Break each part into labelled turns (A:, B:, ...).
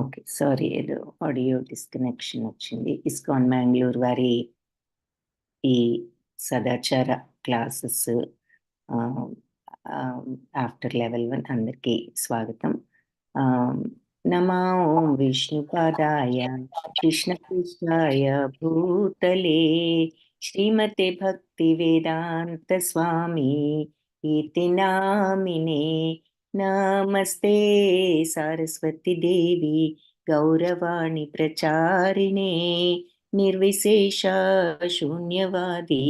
A: Okay. Sorry, ఏదో audio disconnection వచ్చింది. ISKCON Mangalore వారి ఈ సదాచార క్లాసెస్ ఆహ్, ఆహ్, ఆఫ్టర్ లెవెల్ 1 అందరికీ స్వాగతం. ఆహ్, నమో ఓం విష్ణుపాదాయ కృష్ణపృష్ఠాయ భూతలే శ్రీమతే భక్తివేదాంత స్వామి ఇతి నామినే నమస్తే సారస్వతి దేవి గౌరవాణి ప్రచారిణే నిర్విశేష శూన్యవాది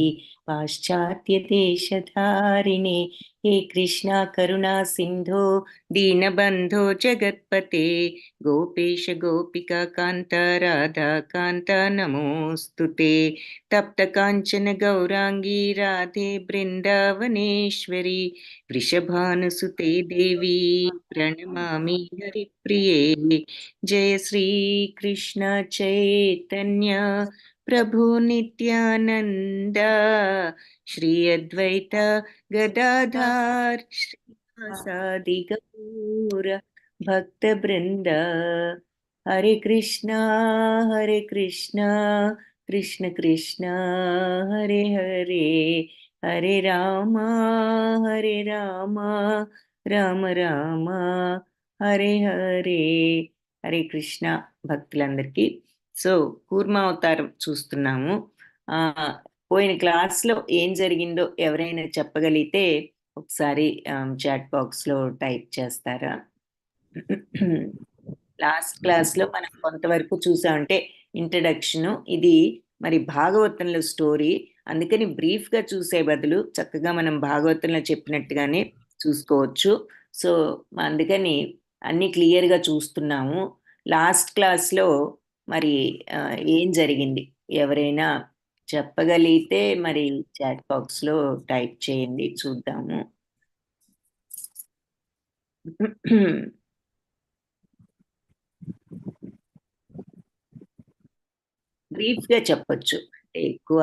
A: పాశ్చాత్య దేశధారిణే హే కృష్ణ కరుణా సింధో దీనబంధో జగత్పతే గోపేశ గోపికా కాంత రాధా కాంత నమోస్తుతే తప్త కాంచన గౌరాంగీ రాధే బృందావనేశ్వరి వృషభానుసుతే దేవి ప్రణమామి హరిప్రియే జయ శ్రీ కృష్ణ చైతన్య ప్రభు నిత్యానంద శ్రీ అద్వైత గదాధార్ శ్రీవాసాది గౌర భక్త బృంద హరే కృష్ణ కృష్ణ కృష్ణ హరే హరే హరే రామ రామ రామ హరే హరే. హరే కృష్ణ భక్తులందరికీ. సో కూర్మ అవతారం చూస్తున్నాము. పోయిన క్లాస్లో ఏం జరిగిందో ఎవరైనా చెప్పగలిగితే ఒకసారి చాట్ బాక్స్లో టైప్ చేస్తారా? లాస్ట్ క్లాస్లో మనం కొంతవరకు చూసామంటే ఇంట్రడక్షన్, ఇది మరి భాగవతంలో స్టోరీ, అందుకని బ్రీఫ్గా చూసే బదులు చక్కగా మనం భాగవతంలో చెప్పినట్టుగానే చూసుకోవచ్చు. సో అందుకని అన్ని క్లియర్గా చూస్తున్నాము. లాస్ట్ క్లాస్లో మరి ఏం జరిగింది ఎవరైనా చెప్పగలిగితే మరి చాట్ బాక్స్లో టైప్ చేయండి, చూద్దాము. బ్రీఫ్గా చెప్పొచ్చు, ఎక్కువ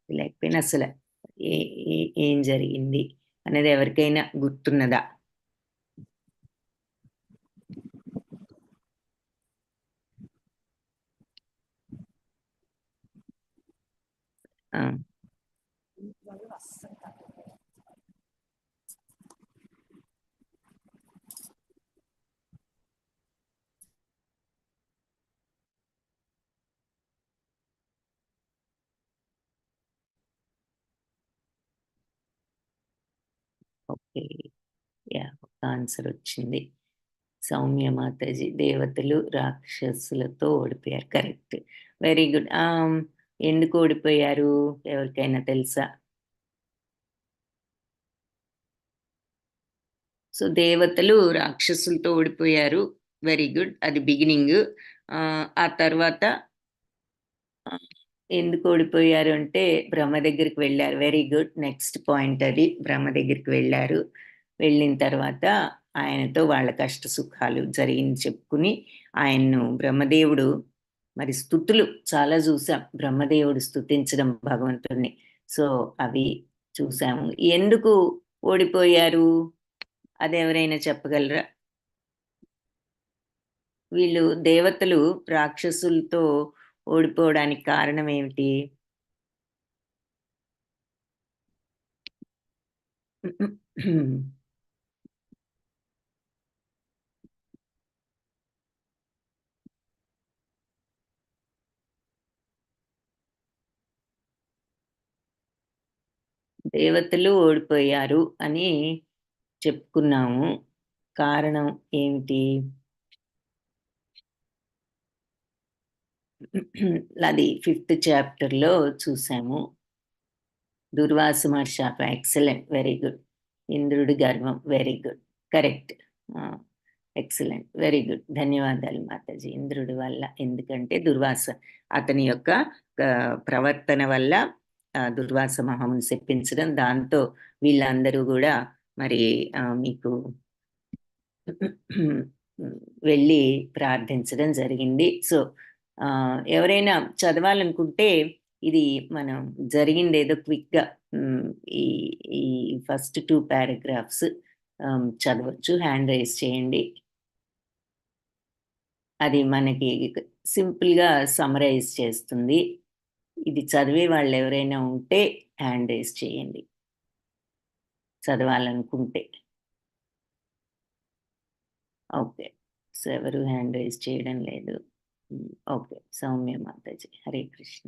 A: లేకపోయినా అసలు ఏం జరిగింది అనేది ఎవరికైనా గుర్తున్నదా? ఓకే, యా, ఒక ఆన్సర్ వచ్చింది. సౌమ్య మాతాజీ, దేవతలు రాక్షసులతో ఓడిపోయారు. Correct, very good. ఎందుకు ఓడిపోయారు ఎవరికైనా తెలుసా? సో దేవతలు రాక్షసులతో ఓడిపోయారు, వెరీ గుడ్, అది బిగినింగ్. ఆ తర్వాత ఎందుకు ఓడిపోయారు అంటే బ్రహ్మ దగ్గరికి వెళ్ళారు, వెరీ గుడ్, నెక్స్ట్ పాయింట్ అది. బ్రహ్మ దగ్గరికి వెళ్ళారు, వెళ్ళిన తర్వాత ఆయనతో వాళ్ళ కష్ట సుఖాలు జరిగింది చెప్పుకుని ఆయన్ను బ్రహ్మదేవుడు మరి స్తుతులు చాలా చూసాం, బ్రహ్మదేవుడు స్తుతించడం భగవంతుడిని. సో అవి చూసాము. ఎందుకు ఓడిపోయారు అది ఎవరైనా చెప్పగలరా? వీళ్ళు దేవతలు రాక్షసులతో ఓడిపోవడానికి కారణం ఏమిటి? దేవతలు ఓడిపోయారు అని చెప్పుకున్నాము, కారణం ఏమిటి? అది 5th చాప్టర్లో చూసాము. దుర్వాస మహర్షి శాపం, ఎక్సలెంట్, వెరీ గుడ్. ఇంద్రుడి గర్వం, very good, correct, excellent, very good, ధన్యవాదాలు మాతాజీ. ఇంద్రుడి వల్ల, ఎందుకంటే దుర్వాస అతని యొక్క ప్రవర్తన వల్ల దుర్వాస మహాముని చెప్పించడం, దాంతో వీళ్ళందరూ కూడా మరి మీకు వెళ్ళి ప్రార్థించడం జరిగింది. సో ఎవరైనా చదవాలనుకుంటే ఇది మనం జరిగింది ఏదో క్విక్గా ఈ ఈ ఫస్ట్ 2 పారాగ్రాఫ్స్ చదవచ్చు. హ్యాండ్ రైజ్ చేయండి. అది మనకి సింపుల్గా సమరైజ్ చేస్తుంది. ఇది చదివే వాళ్ళు ఎవరైనా ఉంటే హ్యాండ్ రేస్ చేయండి, చదవాలనుకుంటే. ఓకే, సో ఎవరు హ్యాండ్ రేస్ చేయడం లేదు. ఓకే, సౌమ్య మాతాజీ, హరే కృష్ణ.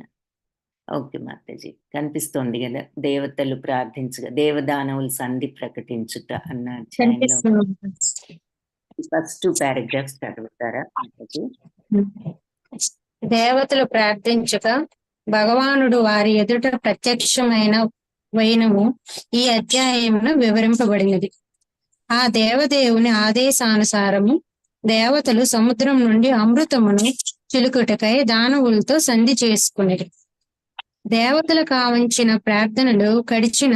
A: ఓకే మాతాజీ, కనిపిస్తోంది కదా, దేవతలు ప్రార్థించగా దేవదానవులు సంధి ప్రకటించుట అన్న అధ్యాయంలో ఫస్ట్ పారాగ్రాఫ్స్ చదువుతారా మాతాజీ?
B: దేవతలు ప్రార్థించక భగవానుడు వారి ఎదుట ప్రత్యక్షమైన వైనము ఈ అధ్యాయమును వివరింపబడినది. ఆ దేవదేవుని ఆదేశానుసారము దేవతలు సముద్రం నుండి అమృతమును చిలుకుటకై దానవులతో సంధి చేసుకునేది. దేవతలు కావంచిన ప్రార్థనలు గడిచిన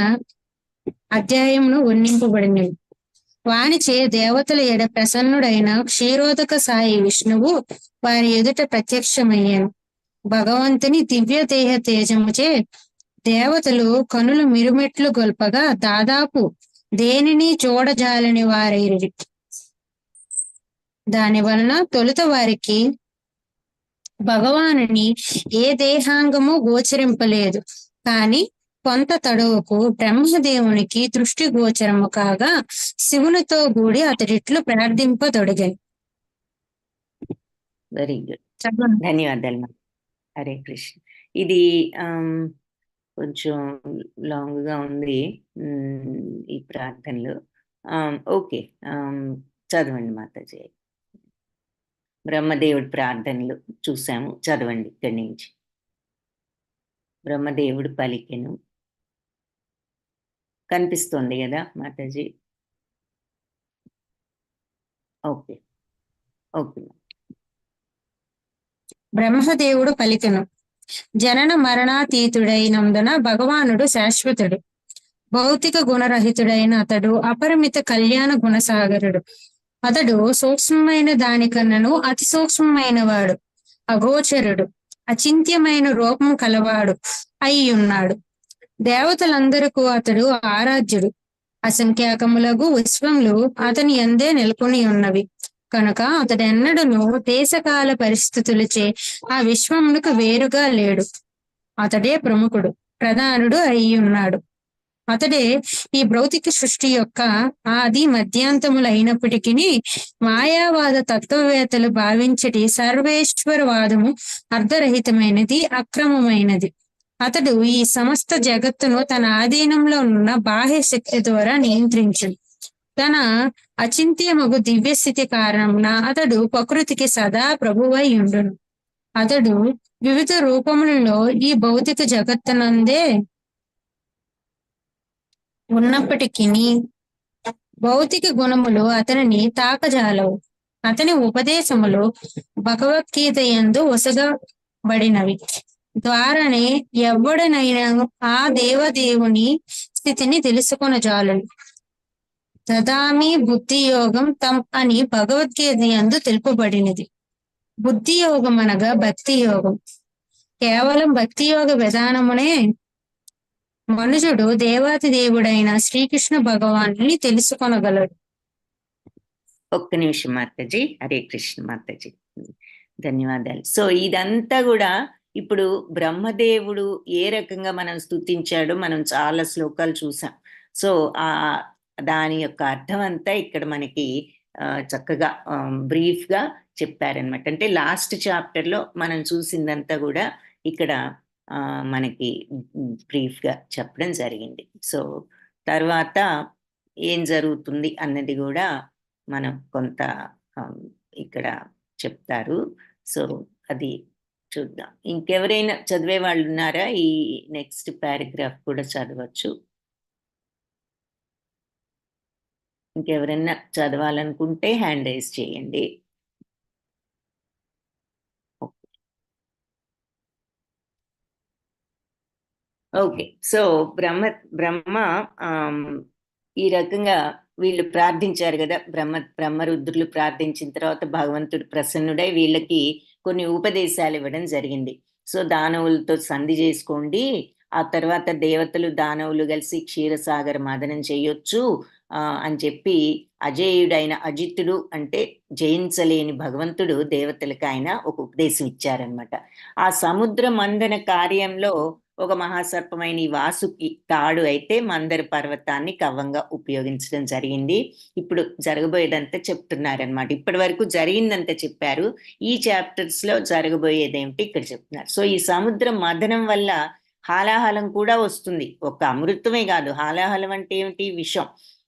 B: అధ్యాయమును వర్ణింపబడినవి. వానిచే దేవతల ఎడ ప్రసన్నుడైన క్షీరోదక సాయి విష్ణువు వారి ఎదుట ప్రత్యక్షమయ్యాను. భగవంతుని దివ్య దేహ తేజముచే దేవతలు కనులు మిరుమెట్లు గొల్పగా దాదాపు దేనిని చూడజాలని వారైరి. దాని వలన తొలుత వారికి భగవానుని ఏ దేహాంగము గోచరింపలేదు. కాని కొంత తడవుకు బ్రహ్మదేవునికి దృష్టి గోచరము కాగా శివునితో కూడి అతడిట్లు ప్రార్థింపదొడిగాను.
A: వెరీ గుడ్, ధన్యవాదాలు. హరే కృష్ణ. ఇది కొంచెం లాంగ్గా ఉంది ఈ ప్రార్థనలు. ఓకే, చదవండి మాతాజీ. బ్రహ్మదేవుడి ప్రార్థనలు చూసాము, చదవండి ఇక్కడి నుంచి. బ్రహ్మదేవుడు పలికెను, కనిపిస్తోంది కదా మాతాజీ? Okay okay.
B: బ్రహ్మదేవుడు పలికెను, జనన మరణాతీతుడైనందున భగవానుడు శాశ్వతుడు. భౌతిక గుణరహితుడైన అతడు అపరిమిత కళ్యాణ గుణసాగరుడు. అతడు సూక్ష్మమైన దానికన్నను అతి సూక్ష్మమైన వాడు, అగోచరుడు, అచింత్యమైన రూపం కలవాడు అయ్యున్నాడు. దేవతలందరకు అతడు ఆరాధ్యుడు. అసంఖ్యాకములగు విశ్వములు అతని యందే నెలకొని ఉన్నవి కనుక అతడెన్నడను దేశకాల పరిస్థితులచే ఆ విశ్వమునకు వేరుగా లేడు. అతడే ప్రముఖుడు, ప్రధానుడు అయ్యున్నాడు. అతడే ఈ భౌతిక సృష్టి యొక్క ఆది మధ్యాంతములైనప్పటికీ మాయావాద తత్వవేత్తలు భావించటి సర్వేశ్వరవాదము అర్ధరహితమైనది, అక్రమమైనది. అతడు ఈ సమస్త జగత్తును తన ఆధీనంలో ఉన్న బాహ్య శక్తి ద్వారా నియంత్రించు. తన అచింత్యమగు దివ్యస్థితి కారణమున అతడు ప్రకృతికి సదా ప్రభువై ఉండును. అతడు వివిధ రూపములలో ఈ భౌతిక జగత్తునందే ఉన్నప్పటికీ భౌతిక గుణములు అతనిని తాకజాలవు. అతని ఉపదేశములు భగవద్గీత యందు ఒసగబడినవి ద్వారానే ఎవ్వడనైనా ఆ దేవదేవుని స్థితిని తెలుసుకొనజాలడు. దదామి బుద్ధి యోగం తమ్ అని భగవద్గీత యందు తెలుపబడినది. బుద్ధి యోగం అనగా భక్తి యోగం. కేవలం భక్తి యోగ విధానమునే మనుషుడు దేవాతి దేవుడైన శ్రీకృష్ణ భగవానుని తెలుసుకొనగలడు.
A: ఒక్క నిమిషం మాతాజీ. హరే కృష్ణ మాతాజీ, ధన్యవాదాలు. సో ఇదంతా కూడా ఇప్పుడు బ్రహ్మదేవుడు ఏ రకంగా మనం స్తుతించాడో మనం చాలా శ్లోకాలు చూసాం. సో దాని యొక్క అర్థం అంతా ఇక్కడ మనకి చక్కగా బ్రీఫ్గా చెప్పారనమాట. అంటే లాస్ట్ చాప్టర్లో మనం చూసిందంతా కూడా ఇక్కడ మనకి బ్రీఫ్గా చెప్పడం జరిగింది. సో తర్వాత ఏం జరుగుతుంది అన్నది కూడా మనం కొంత ఇక్కడ చెప్తారు. సో అది చూద్దాం. ఇంకెవరైనా చదివే వాళ్ళు ఉన్నారా? ఈ నెక్స్ట్ పారాగ్రాఫ్ కూడా చదవచ్చు. ఇంకెవరైనా చదవాలనుకుంటే హ్యాండ్ రైజ్ చేయండి. ఓకే, సో బ్రహ్మ ఈ రకంగా వీళ్ళు ప్రార్థించారు కదా, బ్రహ్మరుద్రులు ప్రార్థించిన తర్వాత భగవంతుడు ప్రసన్నుడై వీళ్ళకి కొన్ని ఉపదేశాలు ఇవ్వడం జరిగింది. సో దానవులతో సంధి చేసుకోండి, ఆ తర్వాత దేవతలు దానవులు కలిసి క్షీరసాగర మదనం చేయొచ్చు, అని చెప్పి అజేయుడైన అజితుడు అంటే జయించలేని భగవంతుడు దేవతలకు ఆయన ఒక ఉపదేశం ఇచ్చారనమాట. ఆ సముద్ర మందన కార్యంలో ఒక మహాసర్పమైన ఈ వాసుకి తాడు అయితే మందర పర్వతాన్ని కవ్వంగా ఉపయోగించడం జరిగింది. ఇప్పుడు జరగబోయేదంతా చెప్తున్నారనమాట. ఇప్పటి వరకు జరిగిందంతా చెప్పారు. ఈ చాప్టర్స్ లో జరగబోయేదేమిటి ఇక్కడ చెప్తున్నారు. సో ఈ సముద్ర మదనం వల్ల హాలాహలం కూడా వస్తుంది. ఒక అమృతమే కాదు, హాలాహలం అంటే ఏమిటి? విషం.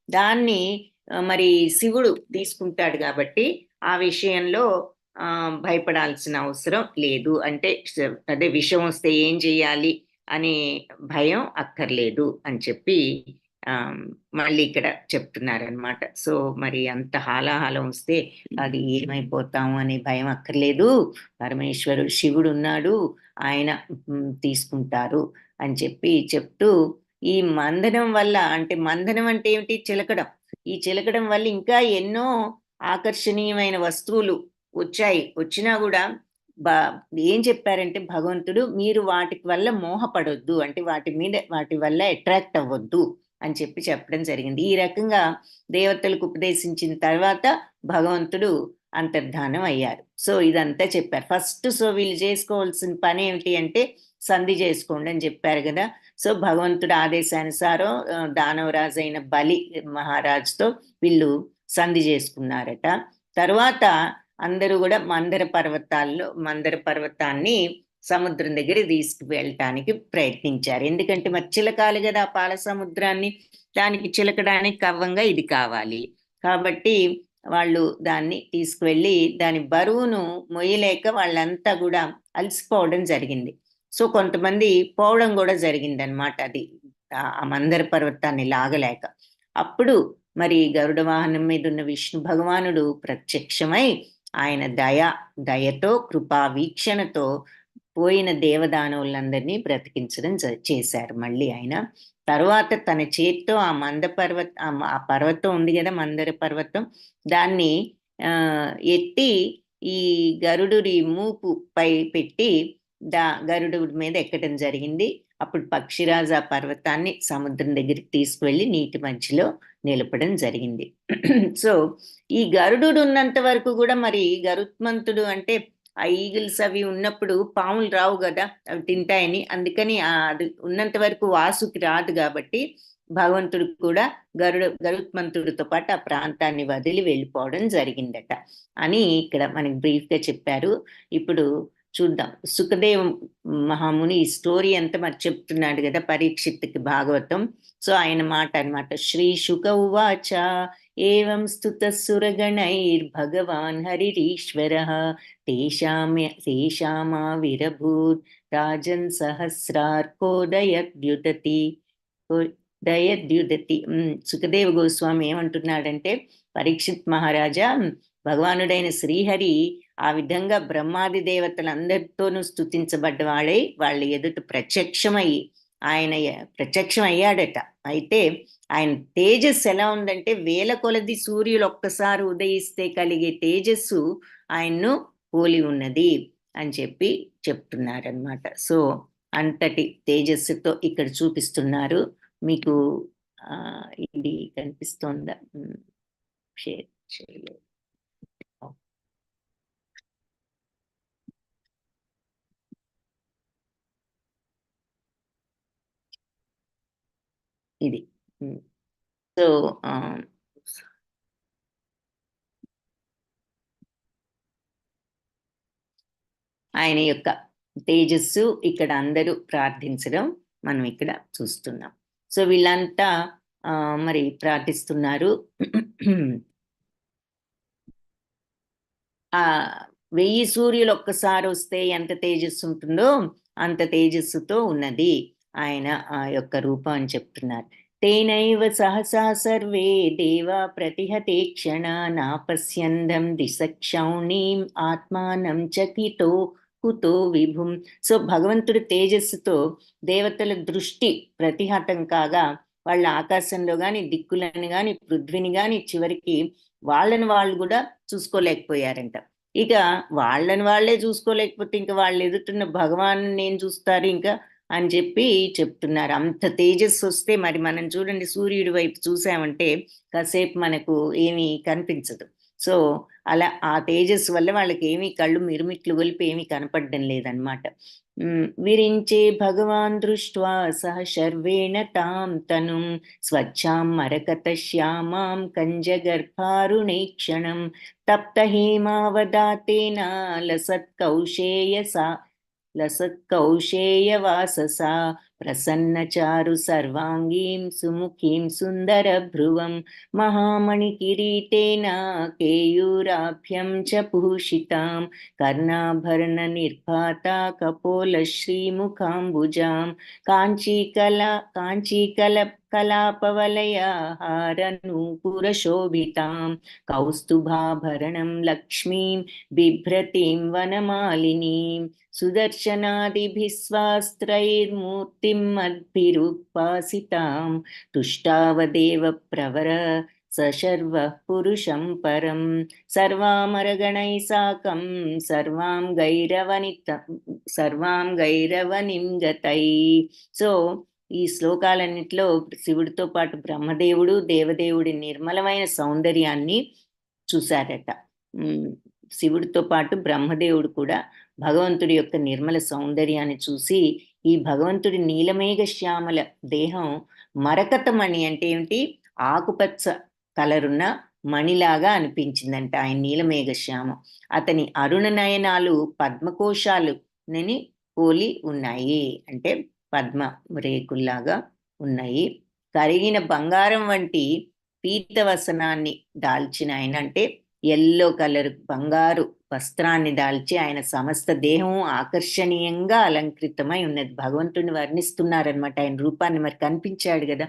A: దాన్ని మరి శివుడు తీసుకుంటాడు కాబట్టి ఆ విషయంలో భయపడాల్సిన అవసరం లేదు. అంటే అదే విషం వస్తే ఏం చేయాలి అనే భయం అక్కర్లేదు అని చెప్పి మళ్ళీ ఇక్కడ చెప్తున్నారనమాట. సో మరి అంత హాలాహలం వస్తే అది ఏమైపోతాము అనే భయం అక్కర్లేదు. పరమేశ్వరుడు శివుడు ఉన్నాడు, ఆయన తీసుకుంటారు అని చెప్పి చెప్తూ ఈ మందనం వల్ల, అంటే మందనం అంటే ఏమిటి? చిలకడం. ఈ చిలకడం వల్ల ఇంకా ఎన్నో ఆకర్షణీయమైన వస్తువులు వచ్చినా కూడా ఏం చెప్పారంటే భగవంతుడు, మీరు వాటి వల్ల మోహపడొద్దు, అంటే వాటి వల్ల అట్రాక్ట్ అవ్వద్దు అని చెప్పి చెప్పడం జరిగింది. ఈ రకంగా దేవతలకు ఉపదేశించిన తర్వాత భగవంతుడు అంతర్ధానం అయ్యారు. సో ఇదంతా చెప్పారు ఫస్ట్. సో వీళ్ళు చేసుకోవాల్సిన పని ఏమిటి అంటే సంధి చేసుకోండి అని చెప్పారు కదా. సో భగవంతుడు ఆదేశానుసారం దానవరాజు అయిన బలి మహారాజుతో వీళ్ళు సంధి చేసుకున్నారట. తర్వాత అందరూ కూడా మందర పర్వతాన్ని సముద్రం దగ్గర తీసుకువెళ్ళటానికి ప్రయత్నించారు. ఎందుకంటే మరి చిలకాలి కదా పాల సముద్రాన్ని, దానికి చిలకడానికి కవ్వంగా ఇది కావాలి కాబట్టి వాళ్ళు దాన్ని తీసుకువెళ్ళి దాని బరువును మొయ్యలేక వాళ్ళంతా కూడా అలసిపోవడం జరిగింది. సో కొంతమంది పోవడం కూడా జరిగిందనమాట, అది ఆ మందర పర్వతాన్ని లాగలేక. అప్పుడు మరి గరుడ వాహనం మీద ఉన్న విష్ణు భగవానుడు ప్రత్యక్షమై ఆయన దయతో కృపా వీక్షణతో పోయిన దేవదానవులందరినీ బ్రతికించడం చేశారు మళ్ళీ ఆయన. తర్వాత తన చేతితో ఆ పర్వతం ఉంది కదా మందర పర్వతం, దాన్ని ఎత్తి ఈ గరుడుడి మూపు పై పెట్టి గరుడుడి మీద ఎక్కడం జరిగింది. అప్పుడు పక్షిరాజు ఆ పర్వతాన్ని సముద్రం దగ్గరికి తీసుకువెళ్ళి నీటి మధ్యలో నిలపడం జరిగింది. సో ఈ గరుడు ఉన్నంత వరకు కూడా మరి గరుత్మంతుడు అంటే ఆ ఈగిల్స్ అవి ఉన్నప్పుడు పాములు రావు కదా, అవి తింటాయని, అందుకని అది ఉన్నంత వరకు వాసుకి రాదు కాబట్టి భగవంతుడు కూడా గరుత్మంతుడితో పాటు ఆ ప్రాంతాన్ని వదిలి వెళ్ళిపోవడం జరిగిందట అని ఇక్కడ మనకి బ్రీఫ్ గా చెప్పారు. ఇప్పుడు చూద్దాం. సుఖదేవ మహాముని ఈ స్టోరీ అంతా మరి చెప్తున్నాడు కదా పరీక్షిత్తుకి భాగవతం. సో ఆయన మాట అన్నమాట. శ్రీ శుక ఉవాచ ఏవం స్తుత సురగణైర్భగవాన్ హరిరీశ్వరః తేషామా విరభూత్ రాజన్ సహస్రార్కో దయద్యుదతి. సుఖదేవ గోస్వామి ఏమంటున్నాడంటే, పరీక్షిత్ మహారాజా, భగవానుడైన శ్రీహరి ఆ విధంగా బ్రహ్మాది దేవతలందరితోనూ స్తుతించబడ్డవాడై వాళ్ళ ఎదుట ప్రత్యక్షం అయ్యాడట. అయితే ఆయన తేజస్సు ఎలా ఉందంటే వేల కొలది సూర్యులు ఒక్కసారి ఉదయిస్తే కలిగే తేజస్సు ఆయన్ను పోలి ఉన్నది అని చెప్పి చెప్తున్నారనమాట. సో అంతటి తేజస్సుతో ఇక్కడ చూపిస్తున్నారు. మీకు ఇది కనిపిస్తోందా? షేర్ చేయలేదు. ఇది. సో ఆయన యొక్క తేజస్సు ఇక్కడ అందరూ ప్రార్థించడం మనం ఇక్కడ చూస్తున్నాం. సో వీళ్ళంతా మరి ప్రార్థిస్తున్నారు. ఆ 1000 సూర్యులు ఒక్కసారి వస్తే ఎంత తేజస్సు ఉంటుందో అంత తేజస్సుతో ఉన్నది ఆయన ఆ యొక్క రూపం అని చెప్తున్నారు. తేనైవ సహసా సర్వే దేవా ప్రతిహతే క్షణ నాపశ్యందం దిశక్షౌణీం ఆత్మానం చకితో కుతో విభుం. సో భగవంతుడి తేజస్సుతో దేవతల దృష్టి ప్రతిహతం కాగా వాళ్ళ ఆకాశంలో గాని దిక్కులను గాని పృథ్వీని గాని చివరికి వాళ్ళని వాళ్ళు కూడా చూసుకోలేకపోయారంట. ఇక వాళ్ళని వాళ్ళే చూసుకోలేకపోతే ఇంకా వాళ్ళు ఎదుటిన్న భగవాన్ ఏం చూస్తారు ఇంకా అని చెప్పి చెప్తున్నారు. అంత తేజస్సు వస్తే మరి మనం చూడండి, సూర్యుడి వైపు చూసామంటే కాసేపు మనకు ఏమీ కనిపించదు. సో అలా ఆ తేజస్సు వల్ల వాళ్ళకి ఏమీ కళ్ళు మిరుమిట్లు గొలిపి ఏమీ కనపడడం లేదనమాట. విరించే భగవాన్ దృష్ట్వా సహ శర్వేణ తాం తనుం స్వచ్ఛాం మరకత శ్యామాం కంజగర్భారుణేక్షణం తప్త హేమావదాతేన లసత్కౌశేయవాససా ప్రసన్నచారు సర్వాంగీం సుముఖీం సుందరభ్రువం మహామణికిరీటేన కేయూరాభ్యం చ భూషితాం కర్ణాభరణ నిర్భాత కపోల శ్రీముఖాంబుజాం కాంచీకలాపవలయహారనూపురశోభితాం కౌస్తుభాభరణం లక్ష్మీం బిభ్రతీం వనమాలినీం సుదర్శనాదిభిస్వాస్త్రైర్మూర్తిమద్భిరుపాసితాం తుష్టావదేవ ప్రవర సశర్వః పురుషం పరం సర్వామరగణైః సాకం సర్వాం గైరవనిం గతై. సో ఈ శ్లోకాలన్నిటిలో శివుడితో పాటు బ్రహ్మదేవుడు దేవదేవుడి నిర్మలమైన సౌందర్యాన్ని చూశారట. శివుడితో పాటు బ్రహ్మదేవుడు కూడా భగవంతుడి యొక్క నిర్మల సౌందర్యాన్ని చూసి ఈ భగవంతుడి నీలమేఘ శ్యామల దేహం మరకత మణి అంటే ఏమిటి, ఆకుపచ్చ కలరున్న మణిలాగా అనిపించిందంట ఆయన నీలమేఘ శ్యామం. అతని అరుణ నయనాలు పద్మకోశాలు పోలి ఉన్నాయి, అంటే పద్మ రేకుల్లాగా ఉన్నాయి. కరిగిన బంగారం వంటి పీతవసనాన్ని దాల్చిన ఆయన, అంటే ఎల్లో కలర్ బంగారు వస్త్రాన్ని దాల్చి ఆయన సమస్త దేహం ఆకర్షణీయంగా అలంకృతమై ఉన్నది. భగవంతుడిని వర్ణిస్తున్నారనమాట. ఆయన రూపాన్ని మరి కనిపించాడు కదా,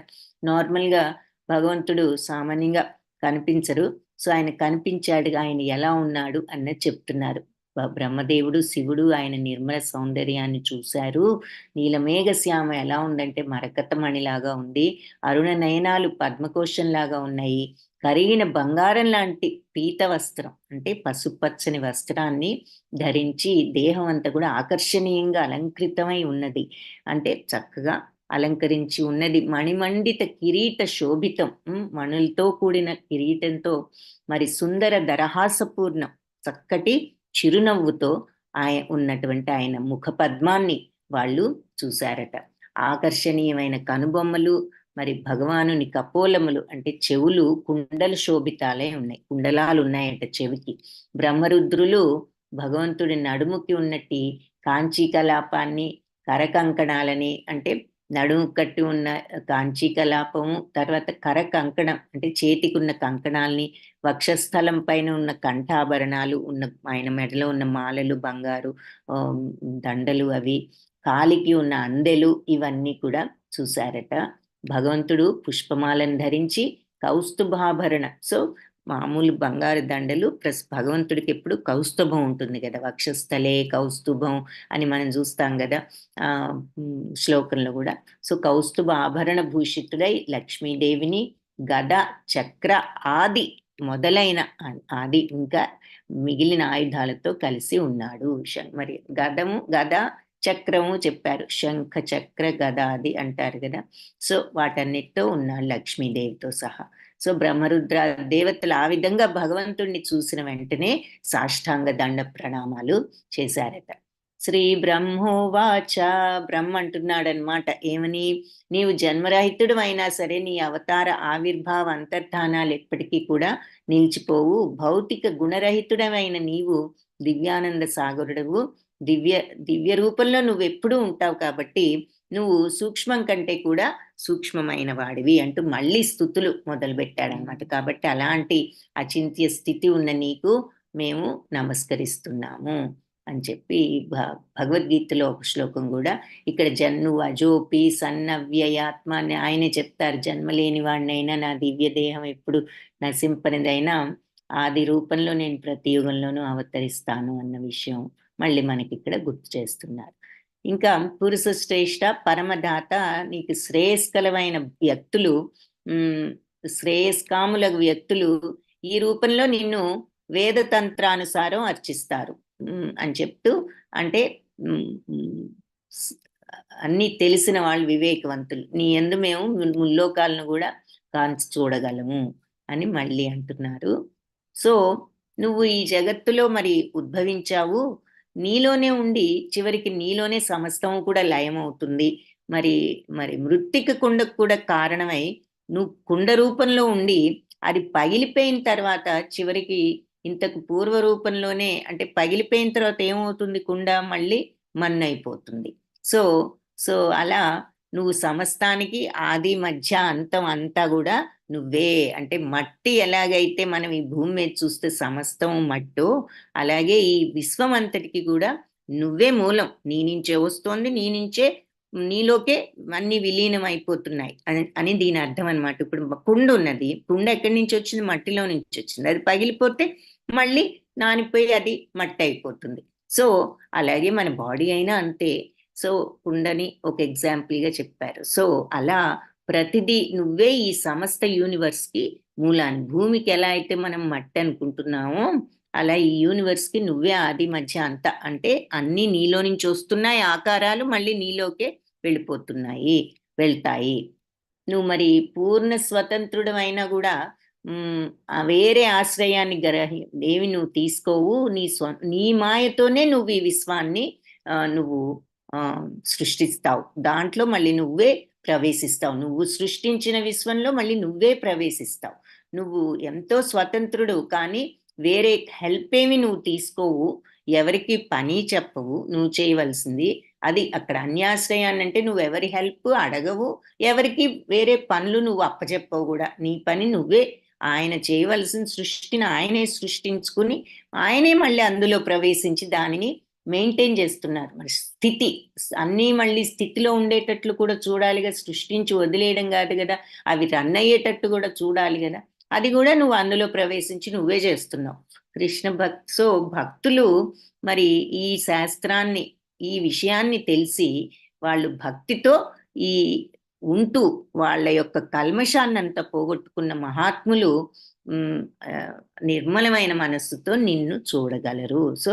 A: నార్మల్గా భగవంతుడు సామాన్యంగా కనిపించరు. సో ఆయన కనిపించాడు, ఆయన ఎలా ఉన్నాడు అన్నది చెప్తున్నారు. బ్రహ్మదేవుడు శివుడు ఆయన నిర్మల సౌందర్యాన్ని చూశారు. నీలమేఘ శ్యామ ఎలా ఉందంటే మరకత మణిలాగా ఉంది, అరుణ నయనాలు పద్మకోశంలాగా ఉన్నాయి, కరిగిన బంగారం లాంటి పీత వస్త్రం అంటే పసుపచ్చని వస్త్రాన్ని ధరించి దేహం అంతా కూడా ఆకర్షణీయంగా అలంకృతమై ఉన్నది, అంటే చక్కగా అలంకరించి ఉన్నది. మణిమండిత కిరీట శోభితం, మణులతో కూడిన కిరీటంతో మరి సుందర దరహాసపూర్ణం చక్కటి చిరునవ్వుతో ఉన్నటువంటి ఆయన ముఖ పద్మాన్ని వాళ్ళు చూశారట. ఆకర్షణీయమైన కనుబొమ్మలు, మరి భగవానుని కపోలములు అంటే చెవులు కుండల శోభితాలే ఉన్నాయి, కుండలాలు ఉన్నాయంట చెవికి. బ్రహ్మరుద్రులు భగవంతుడి నడుముకి ఉన్నట్టి కాంచీ కలాపాన్ని, కరకంకణాలని అంటే నడుము కట్టి ఉన్న కాంచీ కలాపము, తర్వాత కర కంకణం అంటే చేతికి ఉన్న కంకణాలని, వక్షస్థలం పైన ఉన్న కంఠాభరణాలు ఉన్న ఆయన మెడలో ఉన్న మాలలు, బంగారు దండలు, అవి కాలికి ఉన్న అందెలు, ఇవన్నీ కూడా చూశారట. భగవంతుడు పుష్పమాలను ధరించి కౌస్తుభాభరణ, సో మామూలు బంగారు దండలు ప్లస్ భగవంతుడికి ఎప్పుడు కౌస్తుభం ఉంటుంది కదా, వక్షస్థలే కౌస్తుభం అని మనం చూస్తాం కదా శ్లోకంలో కూడా. సో కౌస్తుభ ఆభరణ భూషితుడై లక్ష్మీదేవిని గద చక్ర ఆది మొదలైన ఆది ఇంకా మిగిలిన ఆయుధాలతో కలిసి ఉన్నాడు. మరి గద చక్రము చెప్పారు, శంఖ చక్ర గదాది అంటారు కదా. సో వాటన్నిటితో ఉన్నాడు లక్ష్మీదేవితో సహా. సో బ్రహ్మరుద్ర దేవతలు ఆ విధంగా భగవంతుణ్ణి చూసిన వెంటనే సాష్టాంగ దండ ప్రణామాలు చేశారట. శ్రీ బ్రహ్మోవాచ, బ్రహ్మ అంటున్నాడనమాట, ఏమని, నీవు జన్మరహితుడు అయినా సరే నీ అవతార ఆవిర్భావ అంతర్ధానాలు ఎప్పటికీ కూడా నిలిచిపోవు. భౌతిక గుణరహితుడమైన నీవు దివ్యానంద సాగరుడవు, దివ్య రూపంలో నువ్వు ఎప్పుడూ ఉంటావు కాబట్టి నువ్వు సూక్ష్మం కంటే కూడా సూక్ష్మమైన వాడివి అంటూ మళ్ళీ స్థుతులు మొదలు పెట్టాడనమాట. కాబట్టి అలాంటి అచింత్య స్థితి ఉన్న నీకు మేము నమస్కరిస్తున్నాము అని చెప్పి భగవద్గీతలో ఒక శ్లోకం కూడా ఇక్కడ జన్ను అజోపి సన్నవ్యయాత్మ అని ఆయనే చెప్తారు. జన్మలేని వాడినైనా నా దివ్య దేహం ఎప్పుడు నశింపనిదైనా ఆది రూపంలో నేను ప్రతి యుగంలోనూ అవతరిస్తాను అన్న విషయం మళ్ళీ మనకి ఇక్కడ గుర్తు చేస్తున్నారు. ఇంకా పురుష శ్రేష్ఠ పరమదాత, నీకు శ్రేయస్కరమైన వ్యక్తులు, శ్రేయస్కాముల వ్యక్తులు ఈ రూపంలో నిన్ను వేదతంత్రానుసారం అర్చిస్తారు అని చెప్తూ, అంటే అన్నీ తెలిసిన వాళ్ళు వివేకవంతులు. నీ యందు మేము ముల్లోకాలను కూడా కాంచి చూడగలము అని మళ్ళీ అంటున్నారు. సో నువ్వు ఈ జగత్తులో మరి ఉద్భవించావు, నీలోనే ఉండి చివరికి నీలోనే సమస్తము కూడా లయమవుతుంది. మరి మరి మృత్తిక కుండకు కూడా కారణమై నువ్వు కుండ రూపంలో ఉండి అది పగిలిపోయిన తర్వాత చివరికి ఇంతకు పూర్వ రూపంలోనే, అంటే పగిలిపోయిన తర్వాత ఏమవుతుంది, కుండ మళ్ళీ మన్నైపోతుంది. సో సో అలా నువ్వు సమస్తానికి ఆది మధ్య అంతం అంతా కూడా నువ్వే. అంటే మట్టి ఎలాగైతే మనం ఈ భూమి మీద చూస్తే సమస్తం మట్టో, అలాగే ఈ విశ్వం అంతటికి కూడా నువ్వే మూలం. నీ నుంచే వస్తోంది, నీ నుంచే నీలోకే అన్ని విలీనం అయిపోతున్నాయి అని దీని అర్థం అనమాట. ఇప్పుడు కుండ ఉన్నది, కుండ ఎక్కడి నుంచి వచ్చింది, మట్టిలో నుంచి వచ్చింది. అది పగిలిపోతే మళ్ళీ నానిపోయి అది మట్టి అయిపోతుంది. సో అలాగే మన బాడీ అయినా అంతే. సో కుండని ఒక ఎగ్జాంపుల్గా చెప్పారు. సో అలా ప్రతిదీ నువ్వే ఈ సమస్త యూనివర్స్ కి మూలాన్ని. భూమికి ఎలా అయితే మనం మట్టి అనుకుంటున్నామో అలా ఈ యూనివర్స్ కి నువ్వే ఆది మధ్య అంత. అంటే అన్ని నీలో నుంచి వస్తున్నాయి ఆకారాలు, మళ్ళీ నీలోకే వెళ్ళిపోతున్నాయి, వెళ్తాయి. నువ్వు మరి పూర్ణ స్వతంత్రుడు అయినా కూడా వేరే ఆశ్రయాన్ని ఏమి నువ్వు తీసుకోవు. నీ మాయతోనే నువ్వు ఈ విశ్వాన్ని నువ్వు సృష్టిస్తావు. దాంట్లో మళ్ళీ నువ్వే ప్రవేశిస్తావు. నువ్వు సృష్టించిన విశ్వంలో మళ్ళీ నువ్వే ప్రవేశిస్తావు. నువ్వు ఎంతో స్వతంత్రుడు, కానీ వేరే హెల్ప్ ఏమి నువ్వు తీసుకోవు, ఎవరికి పని చెప్పవు. నువ్వు చేయవలసింది అది. అక్కడ అన్యాశ్రయాన్ని అంటే నువ్వు ఎవరి హెల్ప్ అడగవు, ఎవరికి వేరే పనులు నువ్వు అప్పచెప్పవు కూడా. నీ పని నువ్వే. ఆయన చేయవలసిన సృష్టిని ఆయనే సృష్టించుకుని ఆయనే మళ్ళీ అందులో ప్రవేశించి దానిని మెయింటైన్ చేస్తున్నారు. మరి స్థితి అన్నీ మళ్ళీ స్థితిలో ఉండేటట్లు కూడా చూడాలిగా, సృష్టించి వదిలేయడం కాదు కదా, అవి రన్ అయ్యేటట్టు కూడా చూడాలి కదా. అది కూడా నువ్వు అందులో ప్రవేశించి నువ్వే చేస్తున్నావు. కృష్ణ సో భక్తులు మరి ఈ శాస్త్రాన్ని, ఈ విషయాన్ని తెలిసి వాళ్ళు భక్తితో ఈ ఉంటూ వాళ్ళ యొక్క కల్మషాన్నంతా పోగొట్టుకున్న మహాత్ములు నిర్మలమైన మనస్సుతో నిన్ను చూడగలరు. సో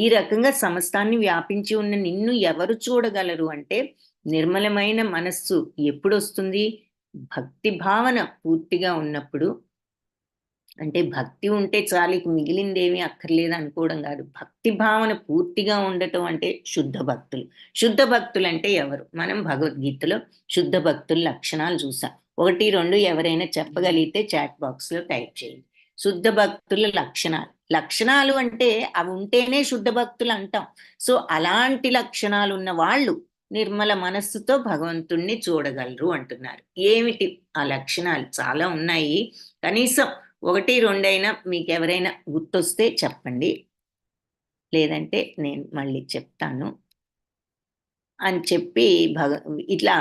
A: ఈ రకంగా సమస్తాన్ని వ్యాపించి ఉన్న నిన్ను ఎవరు చూడగలరు అంటే, నిర్మలమైన మనస్సు ఎప్పుడు వస్తుంది, భక్తి భావన పూర్తిగా ఉన్నప్పుడు. అంటే భక్తి ఉంటే చాలు, మిగిలిందేమీ అక్కర్లేదు అనుకోవడం కాదు. భక్తి భావన పూర్తిగా ఉండటం అంటే శుద్ధ భక్తులు. శుద్ధ భక్తులు అంటే ఎవరు? మనం భగవద్గీతలో శుద్ధ భక్తుల లక్షణాలు చూసాం. 1, 2 ఎవరైనా చెప్పగలిగితే చాట్ బాక్స్ లో టైప్ చేయండి. శుద్ధ భక్తుల లక్షణాలు అంటే అవి ఉంటేనే శుద్ధ భక్తులు అంటాం. సో అలాంటి లక్షణాలు ఉన్న వాళ్ళు నిర్మల మనస్సుతో భగవంతుణ్ణి చూడగలరు అంటున్నారు. ఏమిటి ఆ లక్షణాలు? చాలా ఉన్నాయి. కనీసం 1, 2 అయినా మీకు ఎవరైనా గుర్తొస్తే చెప్పండి, లేదంటే నేను మళ్ళీ చెప్తాను అని చెప్పి ఇట్లా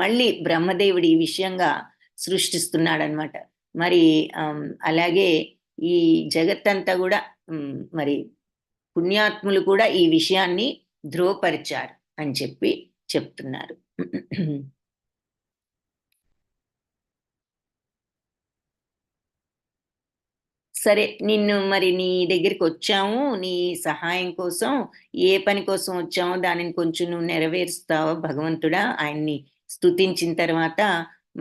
A: మళ్ళీ బ్రహ్మదేవుడు ఈ విషయంగా సృష్టిస్తున్నాడనమాట. మరి అలాగే ఈ జగత్తంతా కూడా మరి పుణ్యాత్ములు కూడా ఈ విషయాన్ని ధ్రువపరిచారు అని చెప్పి చెప్తున్నారు. సరే, నిన్ను మరి నీ దగ్గరికి వచ్చాము, నీ సహాయం కోసం. ఏ పని కోసం వచ్చామో దానిని కొంచెం నువ్వు నెరవేరుస్తావా భగవంతుడా? ఆయన్ని స్తుతించిన తర్వాత,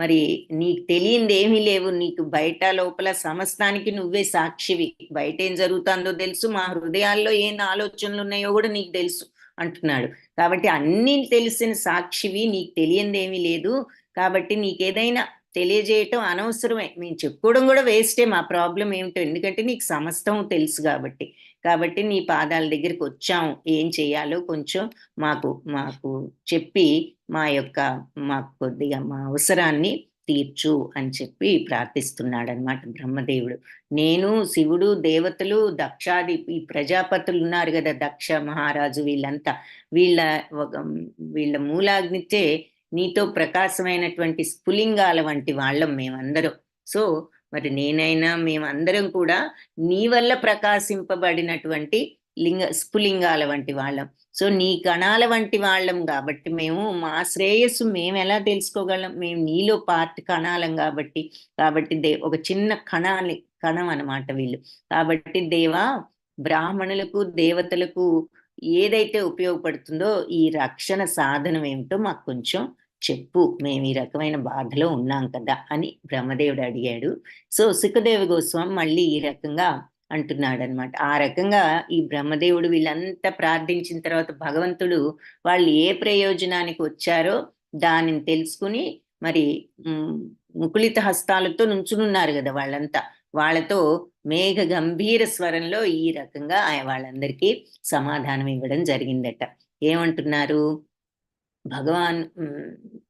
A: మరి నీకు తెలియంది ఏమీ లేవు, నీకు బయట లోపల సమస్తానికి నువ్వే సాక్షివి. బయట ఏం జరుగుతుందో తెలుసు, మా హృదయాల్లో ఏం ఆలోచనలు ఉన్నాయో కూడా నీకు తెలుసు అంటున్నాడు. కాబట్టి అన్నీ తెలిసిన సాక్షివి, నీకు తెలియంది ఏమీ లేదు. కాబట్టి నీకేదైనా తెలియజేయటం అనవసరమే, మేము చెప్పుకోవడం కూడా వేస్టే. మా ప్రాబ్లం ఏమిటో, ఎందుకంటే నీకు సమస్తం తెలుసు కాబట్టి నీ పాదాల దగ్గరికి వచ్చాము. ఏం చేయాలో కొంచెం మాకు చెప్పి మాకు కొద్దిగా మా అవసరాన్ని తీర్చు అని చెప్పి ప్రార్థిస్తున్నాడనమాట బ్రహ్మదేవుడు. నేను, శివుడు, దేవతలు, దక్షాది ఈ ప్రజాపతులు ఉన్నారు కదా, దక్ష మహారాజు, వీళ్ళంతా వీళ్ళ మూలాగ్నితే నీతో ప్రకాశమైనటువంటి స్ఫులింగాల వంటి వాళ్ళం మేమందరం. సో మరి నేనైనా మేమందరం కూడా నీ వల్ల ప్రకాశింపబడినటువంటి స్ఫులింగాల వంటి వాళ్ళం. సో నీ కణాల వంటి వాళ్ళం కాబట్టి మేము మా శ్రేయస్సు మేము ఎలా తెలుసుకోగలం? మేము నీలో పార్ట్ కణాలం కాబట్టి ఒక చిన్న కణం అన్నమాట వీళ్ళు. కాబట్టి దేవా, బ్రాహ్మణులకు, దేవతలకు ఏదైతే ఉపయోగపడుతుందో ఈ రక్షణ సాధనం ఏమిటో మాకు కొంచెం చెప్పు, మేము ఈ రకమైన బాధలో ఉన్నాం కదా అని బ్రహ్మదేవుడు అడిగాడు. సో సుఖదేవ గోస్వామి మళ్ళీ ఈ రకంగా అంటున్నాడు అనమాట. ఆ రకంగా ఈ బ్రహ్మదేవుడు వీళ్ళంతా ప్రార్థించిన తర్వాత భగవంతుడు వాళ్ళు ఏ ప్రయోజనానికి వచ్చారో దానిని తెలుసుకుని మరి ముకుళిత హస్తాలతో నుంచునున్నారు కదా వాళ్ళంతా, వాళ్ళతో మేఘ గంభీర స్వరంలో ఈ రకంగా వాళ్ళందరికీ సమాధానం ఇవ్వడం జరిగిందట. ఏమంటున్నారు? భగవాన్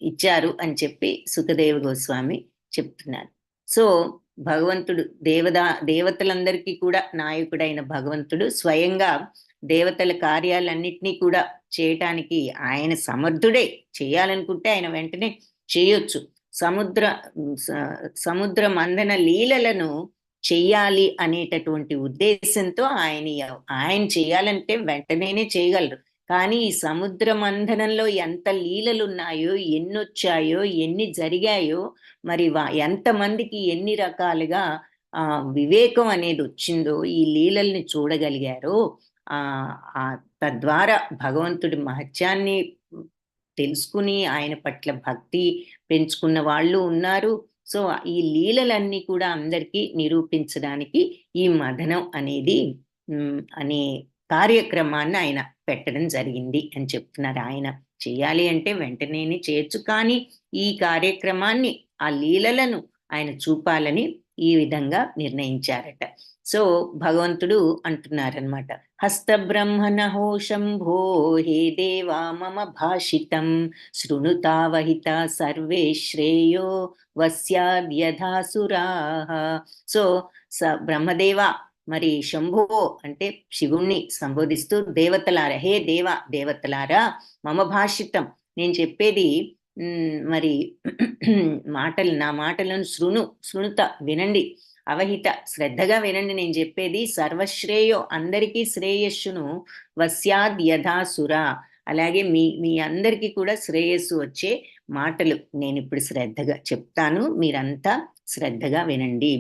A: ఇచ్చారు అని చెప్పి సుఖదేవ గోస్వామి చెప్తున్నారు. సో భగవంతుడు దేవతలందరికీ కూడా నాయకుడైన భగవంతుడు స్వయంగా దేవతల కార్యాలన్నిటినీ కూడా చేయటానికి ఆయన సమర్థుడే. చేయాలనుకుంటే ఆయన వెంటనే చేయొచ్చు. సముద్ర మందన లీలలను చెయ్యాలి అనేటటువంటి ఉద్దేశంతో ఆయన చేయాలంటే వెంటనే చేయగలరు. కానీ ఈ సముద్ర మంథనంలో ఎంత లీలలు ఉన్నాయో, ఎన్నొచ్చాయో, ఎన్ని జరిగాయో, మరి ఎంతమందికి ఎన్ని రకాలుగా వివేకం అనేది వచ్చిందో, ఈ లీలల్ని చూడగలిగారో, తద్వారా భగవంతుడి మహత్యాన్ని తెలుసుకుని ఆయన పట్ల భక్తి పెంచుకున్న వాళ్ళు ఉన్నారు. సో ఈ లీలలన్నీ కూడా అందరికీ నిరూపించడానికి ఈ మదనం అనేది అనే కార్యక్రమాన్ని ఆయన పెట్టడం జరిగింది అని చెప్తున్నారు. ఆయన చేయాలి అంటే వెంటనే చేయొచ్చు, కానీ ఈ కార్యక్రమాన్ని, ఆ లీలలను ఆయన చూపాలని ఈ విధంగా నిర్ణయించారట. సో భగవంతుడు అంటున్నారనమాట, హస్త బ్రహ్మణో శంభో హే దేవా మమ భాషితం శృణుతావహిత సర్వే శ్రేయో వస్యాద్యథాసురాః. సో బ్రహ్మదేవ మరి శంభో అంటే శివుణ్ణి సంబోధిస్తూ, దేవతలారా, హే దేవతలారా, మమ భాషితం, నేను చెప్పేది మరి నా మాటలను శృణుత వినండి, అవహిత శ్రద్ధగా వినండి, నేను చెప్పేది సర్వశ్రేయో అందరికీ శ్రేయస్సును, వస్యాద్ యథాసుర అలాగే మీ అందరికీ కూడా శ్రేయస్సు వచ్చే మాటలు నేను ఇప్పుడు శ్రద్ధగా చెప్తాను, మీరంతా శ్రద్ధగా వినండి,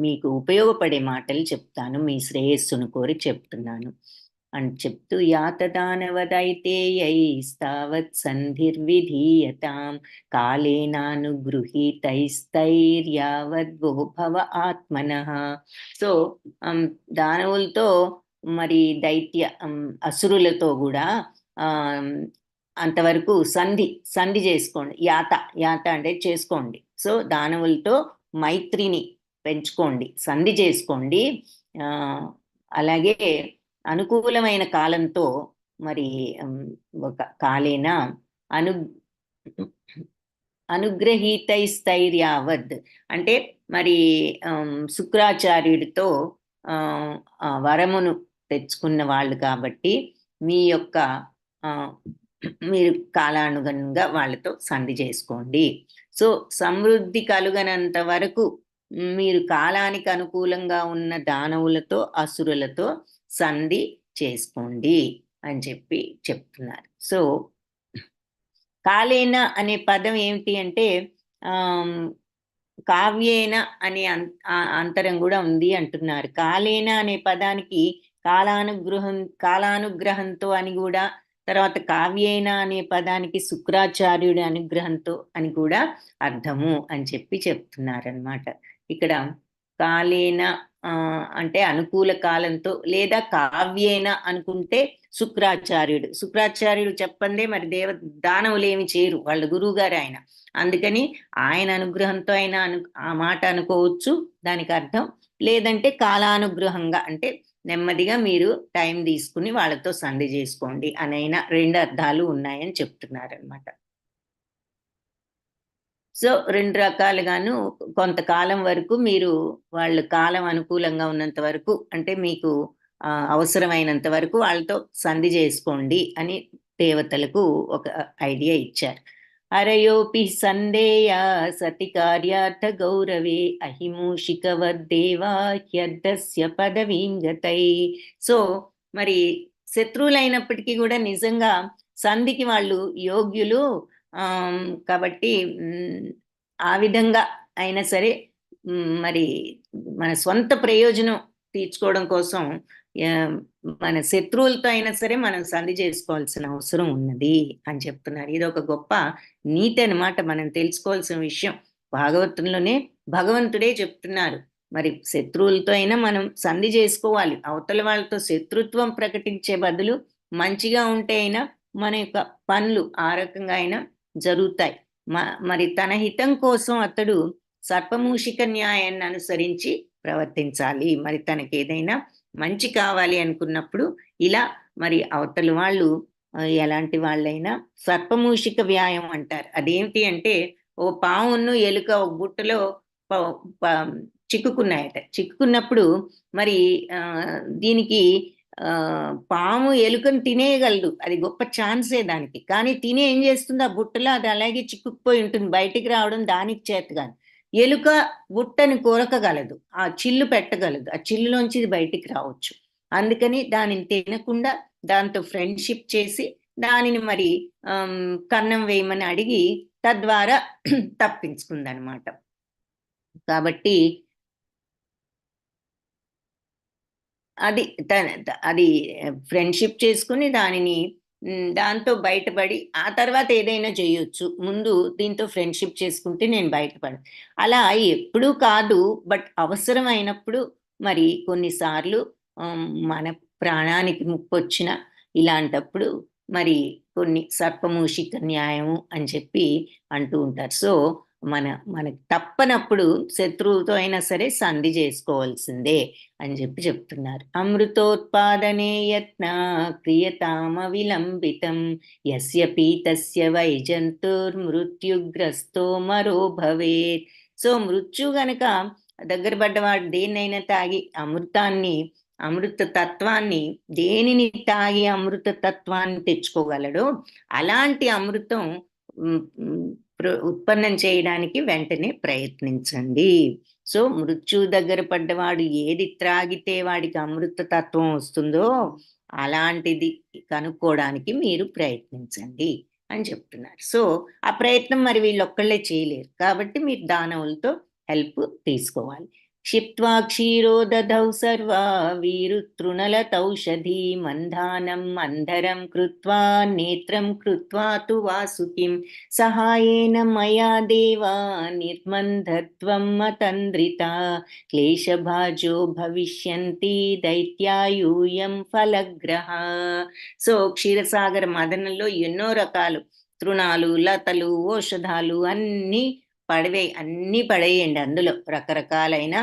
A: మీకు ఉపయోగపడే మాటలు చెప్తాను, మీ శ్రేయస్సును కోరి చెప్తున్నాను అని చెప్తూ, యాతదానవదైతేయైస్తావత్ సంధిర్విధీయతాం కాలేనానుగృహీతైస్తైర్యావద్వో భవ ఆత్మనః. సో దానవులతో మరి దైత్య అసురులతో కూడా అంతవరకు సంధి చేసుకోండి. యాత అంటే చేసుకోండి. సో దానవులతో మైత్రిని పెంచుకోండి, సంధి చేసుకోండి. అలాగే అనుకూలమైన కాలంతో మరి ఒక కాలేన అనుగ్రహీతైస్తైర్యావద్ అంటే మరి శుక్రాచార్యుడితో వరమును తెచ్చుకున్న వాళ్ళు కాబట్టి మీరు కాలానుగుణంగా వాళ్ళతో సంధి చేసుకోండి. సో సమృద్ధి కలుగనంత వరకు మీరు కాలానికి అనుకూలంగా ఉన్న దానవులతో అసురులతో సంధి చేసుకోండి అని చెప్పి చెప్తున్నారు. సో కాలేన అనే పదం ఏమిటి అంటే కావ్యేన అనే అంతరం కూడా ఉంది అంటున్నారు. కాలేన అనే పదానికి కాలానుగ్రహంతో అని కూడా, తర్వాత కావ్యేన అనే పదానికి శుక్రాచార్యుడి అనుగ్రహంతో అని కూడా అర్థము అని చెప్పి చెప్తున్నారనమాట. ఇక్కడ కాలేన అంటే అనుకూల కాలంతో, లేదా కావ్యేన అనుకుంటే శుక్రాచార్యుడు చెప్పందే మరి దానవులు ఏమి చేయరు, వాళ్ళ గురువు గారు ఆయన, అందుకని ఆయన అనుగ్రహంతో ఆయన ఆ మాట అనుకోవచ్చు దానికి అర్థం. లేదంటే కాలానుగ్రహంగా అంటే నెమ్మదిగా మీరు టైం తీసుకుని వాళ్ళతో సంధి చేసుకోండి అనైనా 2 అర్థాలు ఉన్నాయని చెప్తున్నారనమాట. సో 2 రకాలుగాను కొంతకాలం వరకు మీరు వాళ్ళ కాలం అనుకూలంగా ఉన్నంత వరకు, అంటే మీకు అవసరమైనంత వరకు వాళ్ళతో సంధి చేసుకోండి అని దేవతలకు ఒక ఐడియా ఇచ్చారు. అరయోపి సందేయ సతి కార్యార్థ గౌరవే అహిమూషికవద్దేవా హ్యర్థస్య పదవీం గతై. సో మరి శత్రువులైనప్పటికీ కూడా నిజంగా సంధికి వాళ్ళు యోగ్యులు కాబట్టి ఆ విధంగా అయినా సరే మరి మన స్వంత ప్రయోజనం తీర్చుకోవడం కోసం మన శత్రువులతో అయినా సరే మనం సంధి చేసుకోవాల్సిన అవసరం ఉన్నది అని చెప్తున్నారు. ఇది ఒక గొప్ప నీతి అన్నమాట, మనం తెలుసుకోవాల్సిన విషయం. భాగవతంలోనే భగవంతుడే చెప్తున్నారు, మరి శత్రువులతో అయినా మనం సంధి చేసుకోవాలి. అవతల వాళ్ళతో శత్రుత్వం ప్రకటించే బదులు మంచిగా ఉంటే అయినా మన యొక్క పనులు ఆ రకంగా అయినా జరుగుతాయి. మరి తన హితం కోసం అతడు సర్పమూషిక న్యాయాన్ని అనుసరించి ప్రవర్తించాలి. మరి తనకి ఏదైనా మంచి కావాలి అనుకున్నప్పుడు ఇలా మరి అవతల వాళ్ళు ఎలాంటి వాళ్ళైనా సర్పమూషిక వ్యాయం అంటారు. అదేంటి అంటే, ఓ పావును ఎలుక ఒక బుట్టలో చిక్కుకున్నాయట. చిక్కుకున్నప్పుడు మరి దీనికి పాము ఎలుకను తినేయగలదు, అది గొప్ప ఛాన్సే దానికి. కానీ తినే ఏం చేస్తుంది, ఆ బుట్టలో అది అలాగే చిక్కుకుపోయి ఉంటుంది, బయటికి రావడం దానికి చేత కాదు. ఎలుక బుట్టని కొరకగలదు, ఆ చిల్లు పెట్టగలదు, ఆ చిల్లులోంచి ఇది బయటికి రావచ్చు. అందుకని దానిని తినకుండా దాంతో ఫ్రెండ్షిప్ చేసి దానిని మరి కన్నం వేయమని అడిగి తద్వారా తప్పించుకుందనమాట. కాబట్టి అది అది ఫ్రెండ్షిప్ చేసుకుని దానిని దాంతో బయటపడి ఆ తర్వాత ఏదైనా చేయొచ్చు, ముందు దీంతో ఫ్రెండ్షిప్ చేసుకుంటే నేను బయటపడ. అలా ఎప్పుడూ కాదు, బట్ అవసరమైనప్పుడు మరి కొన్నిసార్లు మన ప్రాణానికి ముప్పొచ్చిన ఇలాంటప్పుడు మరి కొన్ని సర్పమూషిక న్యాయము అని చెప్పి అంటూ ఉంటారు. సో మనకు తప్పనప్పుడు శత్రువుతో అయినా సరే సంధి చేసుకోవాల్సిందే అని చెప్పి చెప్తున్నారు. అమృతోత్పాదనే యత్న క్రియతామ విలంబితం యస్య పీతస్య వైజంతుర్మృత్యుగ్రస్తో మరో భవేత్. సో మృత్యు గనక దగ్గర పడ్డవాడు దేన్నైనా తాగి అమృత తత్వాన్ని దేనిని తాగి అమృత తత్వాన్ని తెచ్చుకోగలడో అలాంటి అమృతం ఉత్పన్నం చేయడానికి వెంటనే ప్రయత్నించండి. సో మృత్యు దగ్గర పడ్డవాడు ఏది త్రాగితే వాడికి అమృత తత్వం వస్తుందో అలాంటిది కనుక్కోవడానికి మీరు ప్రయత్నించండి అని చెప్తున్నారు. సో ఆ ప్రయత్నం మరి వీళ్ళొక్కళ్ళే చేయలేరు, కాబట్టి మీరు దానవులతో హెల్ప్ తీసుకోవాలి. క్షిప్త్వా క్షీరో దధౌ సర్వా వీరుతృణలతౌషధీ మంధానం మందరం కృత్వా నేత్రం కృత్వా తు వాసుకిం సహాయేన మయా దేవా నిర్మంధత్వం మతంద్రిత క్లేశభాజో భవిష్యంతి దైత్యాయూయం ఫలగ్రహ. సో క్షీరసాగర మదనంలో ఎన్నో రకాలు తృణాలు, లతలు, ఔషధాలు అన్నీ పడేయండి. అందులో రకరకాలైన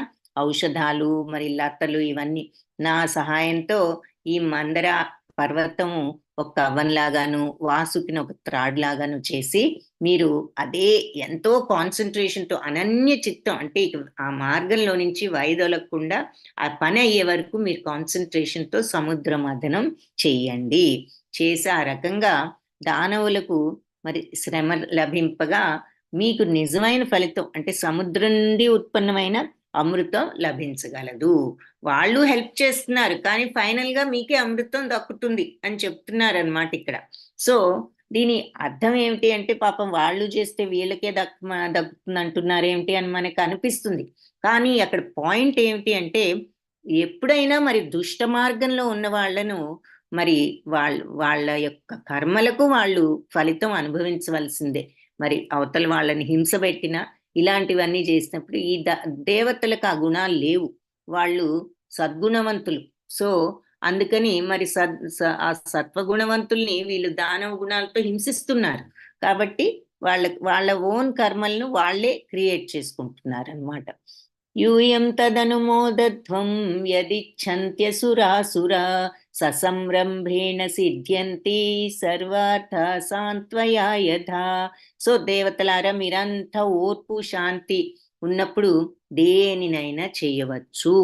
A: ఔషధాలు మరి లతలు ఇవన్నీ నా సహాయంతో ఈ మందర పర్వతము ఒక కవ్వంలాగాను వాసుకిని ఒక త్రాడ్ లాగాను చేసి మీరు అదే ఎంతో కాన్సన్ట్రేషన్తో అనన్య చిత్తం అంటే ఆ మార్గంలో నుంచి వైదొలగకుండా ఆ పని అయ్యే వరకు మీరు కాన్సన్ట్రేషన్తో సముద్ర మథనం చెయ్యండి. చేసి ఆ రకంగా దానవులకు మరి శ్రమ లభింపగా మీకు నిజమైన ఫలితం అంటే సముద్రం నుండి ఉత్పన్నమైన అమృతం లభించగలదు. వాళ్ళు హెల్ప్ చేస్తున్నారు కానీ ఫైనల్ గా మీకే అమృతం దక్కుతుంది అని చెప్తున్నారు అన్నమాట ఇక్కడ. సో దీని అర్థం ఏమిటి అంటే, పాపం వాళ్ళు చేస్తే వీళ్ళకే దక్కుతుంది అంటున్నారు ఏమిటి అని మనకు అనిపిస్తుంది. కానీ అక్కడ పాయింట్ ఏమిటి అంటే, ఎప్పుడైనా మరి దుష్ట మార్గంలో ఉన్న వాళ్ళను మరి వాళ్ళ యొక్క కర్మలకు వాళ్ళు ఫలితం అనుభవించవలసిందే. మరి అవతల వాళ్ళని హింస పెట్టినా ఇలాంటివన్నీ చేసినప్పుడు ఈ దేవతలకు ఆ గుణాలు లేవు, వాళ్ళు సద్గుణవంతులు. సో అందుకని మరి ఆ సత్వగుణవంతుల్ని వీళ్ళు దానవ గుణాలతో హింసిస్తున్నారు. కాబట్టి వాళ్ళ ఓన్ కర్మలను వాళ్ళే క్రియేట్ చేసుకుంటున్నారు అన్నమాట. యూయం తదనుమోదధ్వం యదిచ్ఛంత్యసురాసురా ససంరంభేణ సిద్ధ్యంతి సర్వార్థ సాంత్వయా యథా. సో దేవతలారా, మీరంతా ఓర్పు శాంతి ఉన్నప్పుడు దేనినైనా చేయవచ్చు.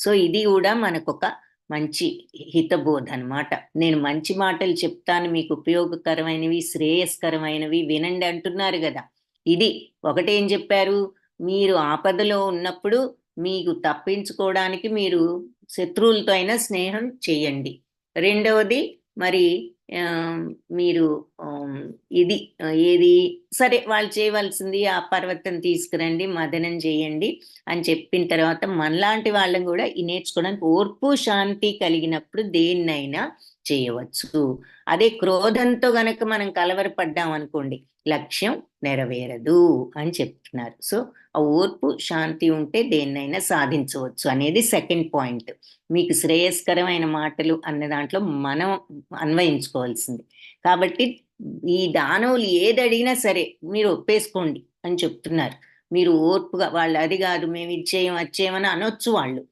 A: సో ఇది కూడా మనకొక మంచి హితబోధ అనమాట. నేను మంచి మాటలు చెప్తాను, మీకు ఉపయోగకరమైనవి శ్రేయస్కరమైనవి వినండి అంటున్నారు కదా. ఇది ఒకటేం చెప్పారు, మీరు ఆపదలో ఉన్నప్పుడు మీకు తప్పించుకోవడానికి మీరు శత్రువులతో అయినా స్నేహం చేయండి. రెండవది మరి మీరు ఇది ఏది సరే వాళ్ళు చేయవలసింది ఆ పర్వతం తీసుకురండి, మదనం చేయండి అని చెప్పిన తర్వాత మనలాంటి వాళ్ళని కూడా ఈ నేర్చుకోవడానికి ఓర్పు శాంతి కలిగినప్పుడు దేన్నైనా చేయవచ్చు. అదే క్రోధంతో గనక మనం కలవరపడ్డాం అనుకోండి, లక్ష్యం నెరవేరదు అని చెప్తున్నారు. సో ఆ ఓర్పు శాంతి ఉంటే దేన్నైనా సాధించవచ్చు అనేది సెకండ్ పాయింట్. మీకు శ్రేయస్కరమైన మాటలు అన్న దాంట్లో మనం అన్వయించుకోవాల్సింది. కాబట్టి ఈ దానవులు ఏది అడిగినా సరే మీరు ఒప్పేసుకోండి అని చెప్తున్నారు. మీరు ఓర్పుగా వాళ్ళు అది కాదు మేము ఇది చేయం అది చేయమని అనొచ్చు వాళ్ళు.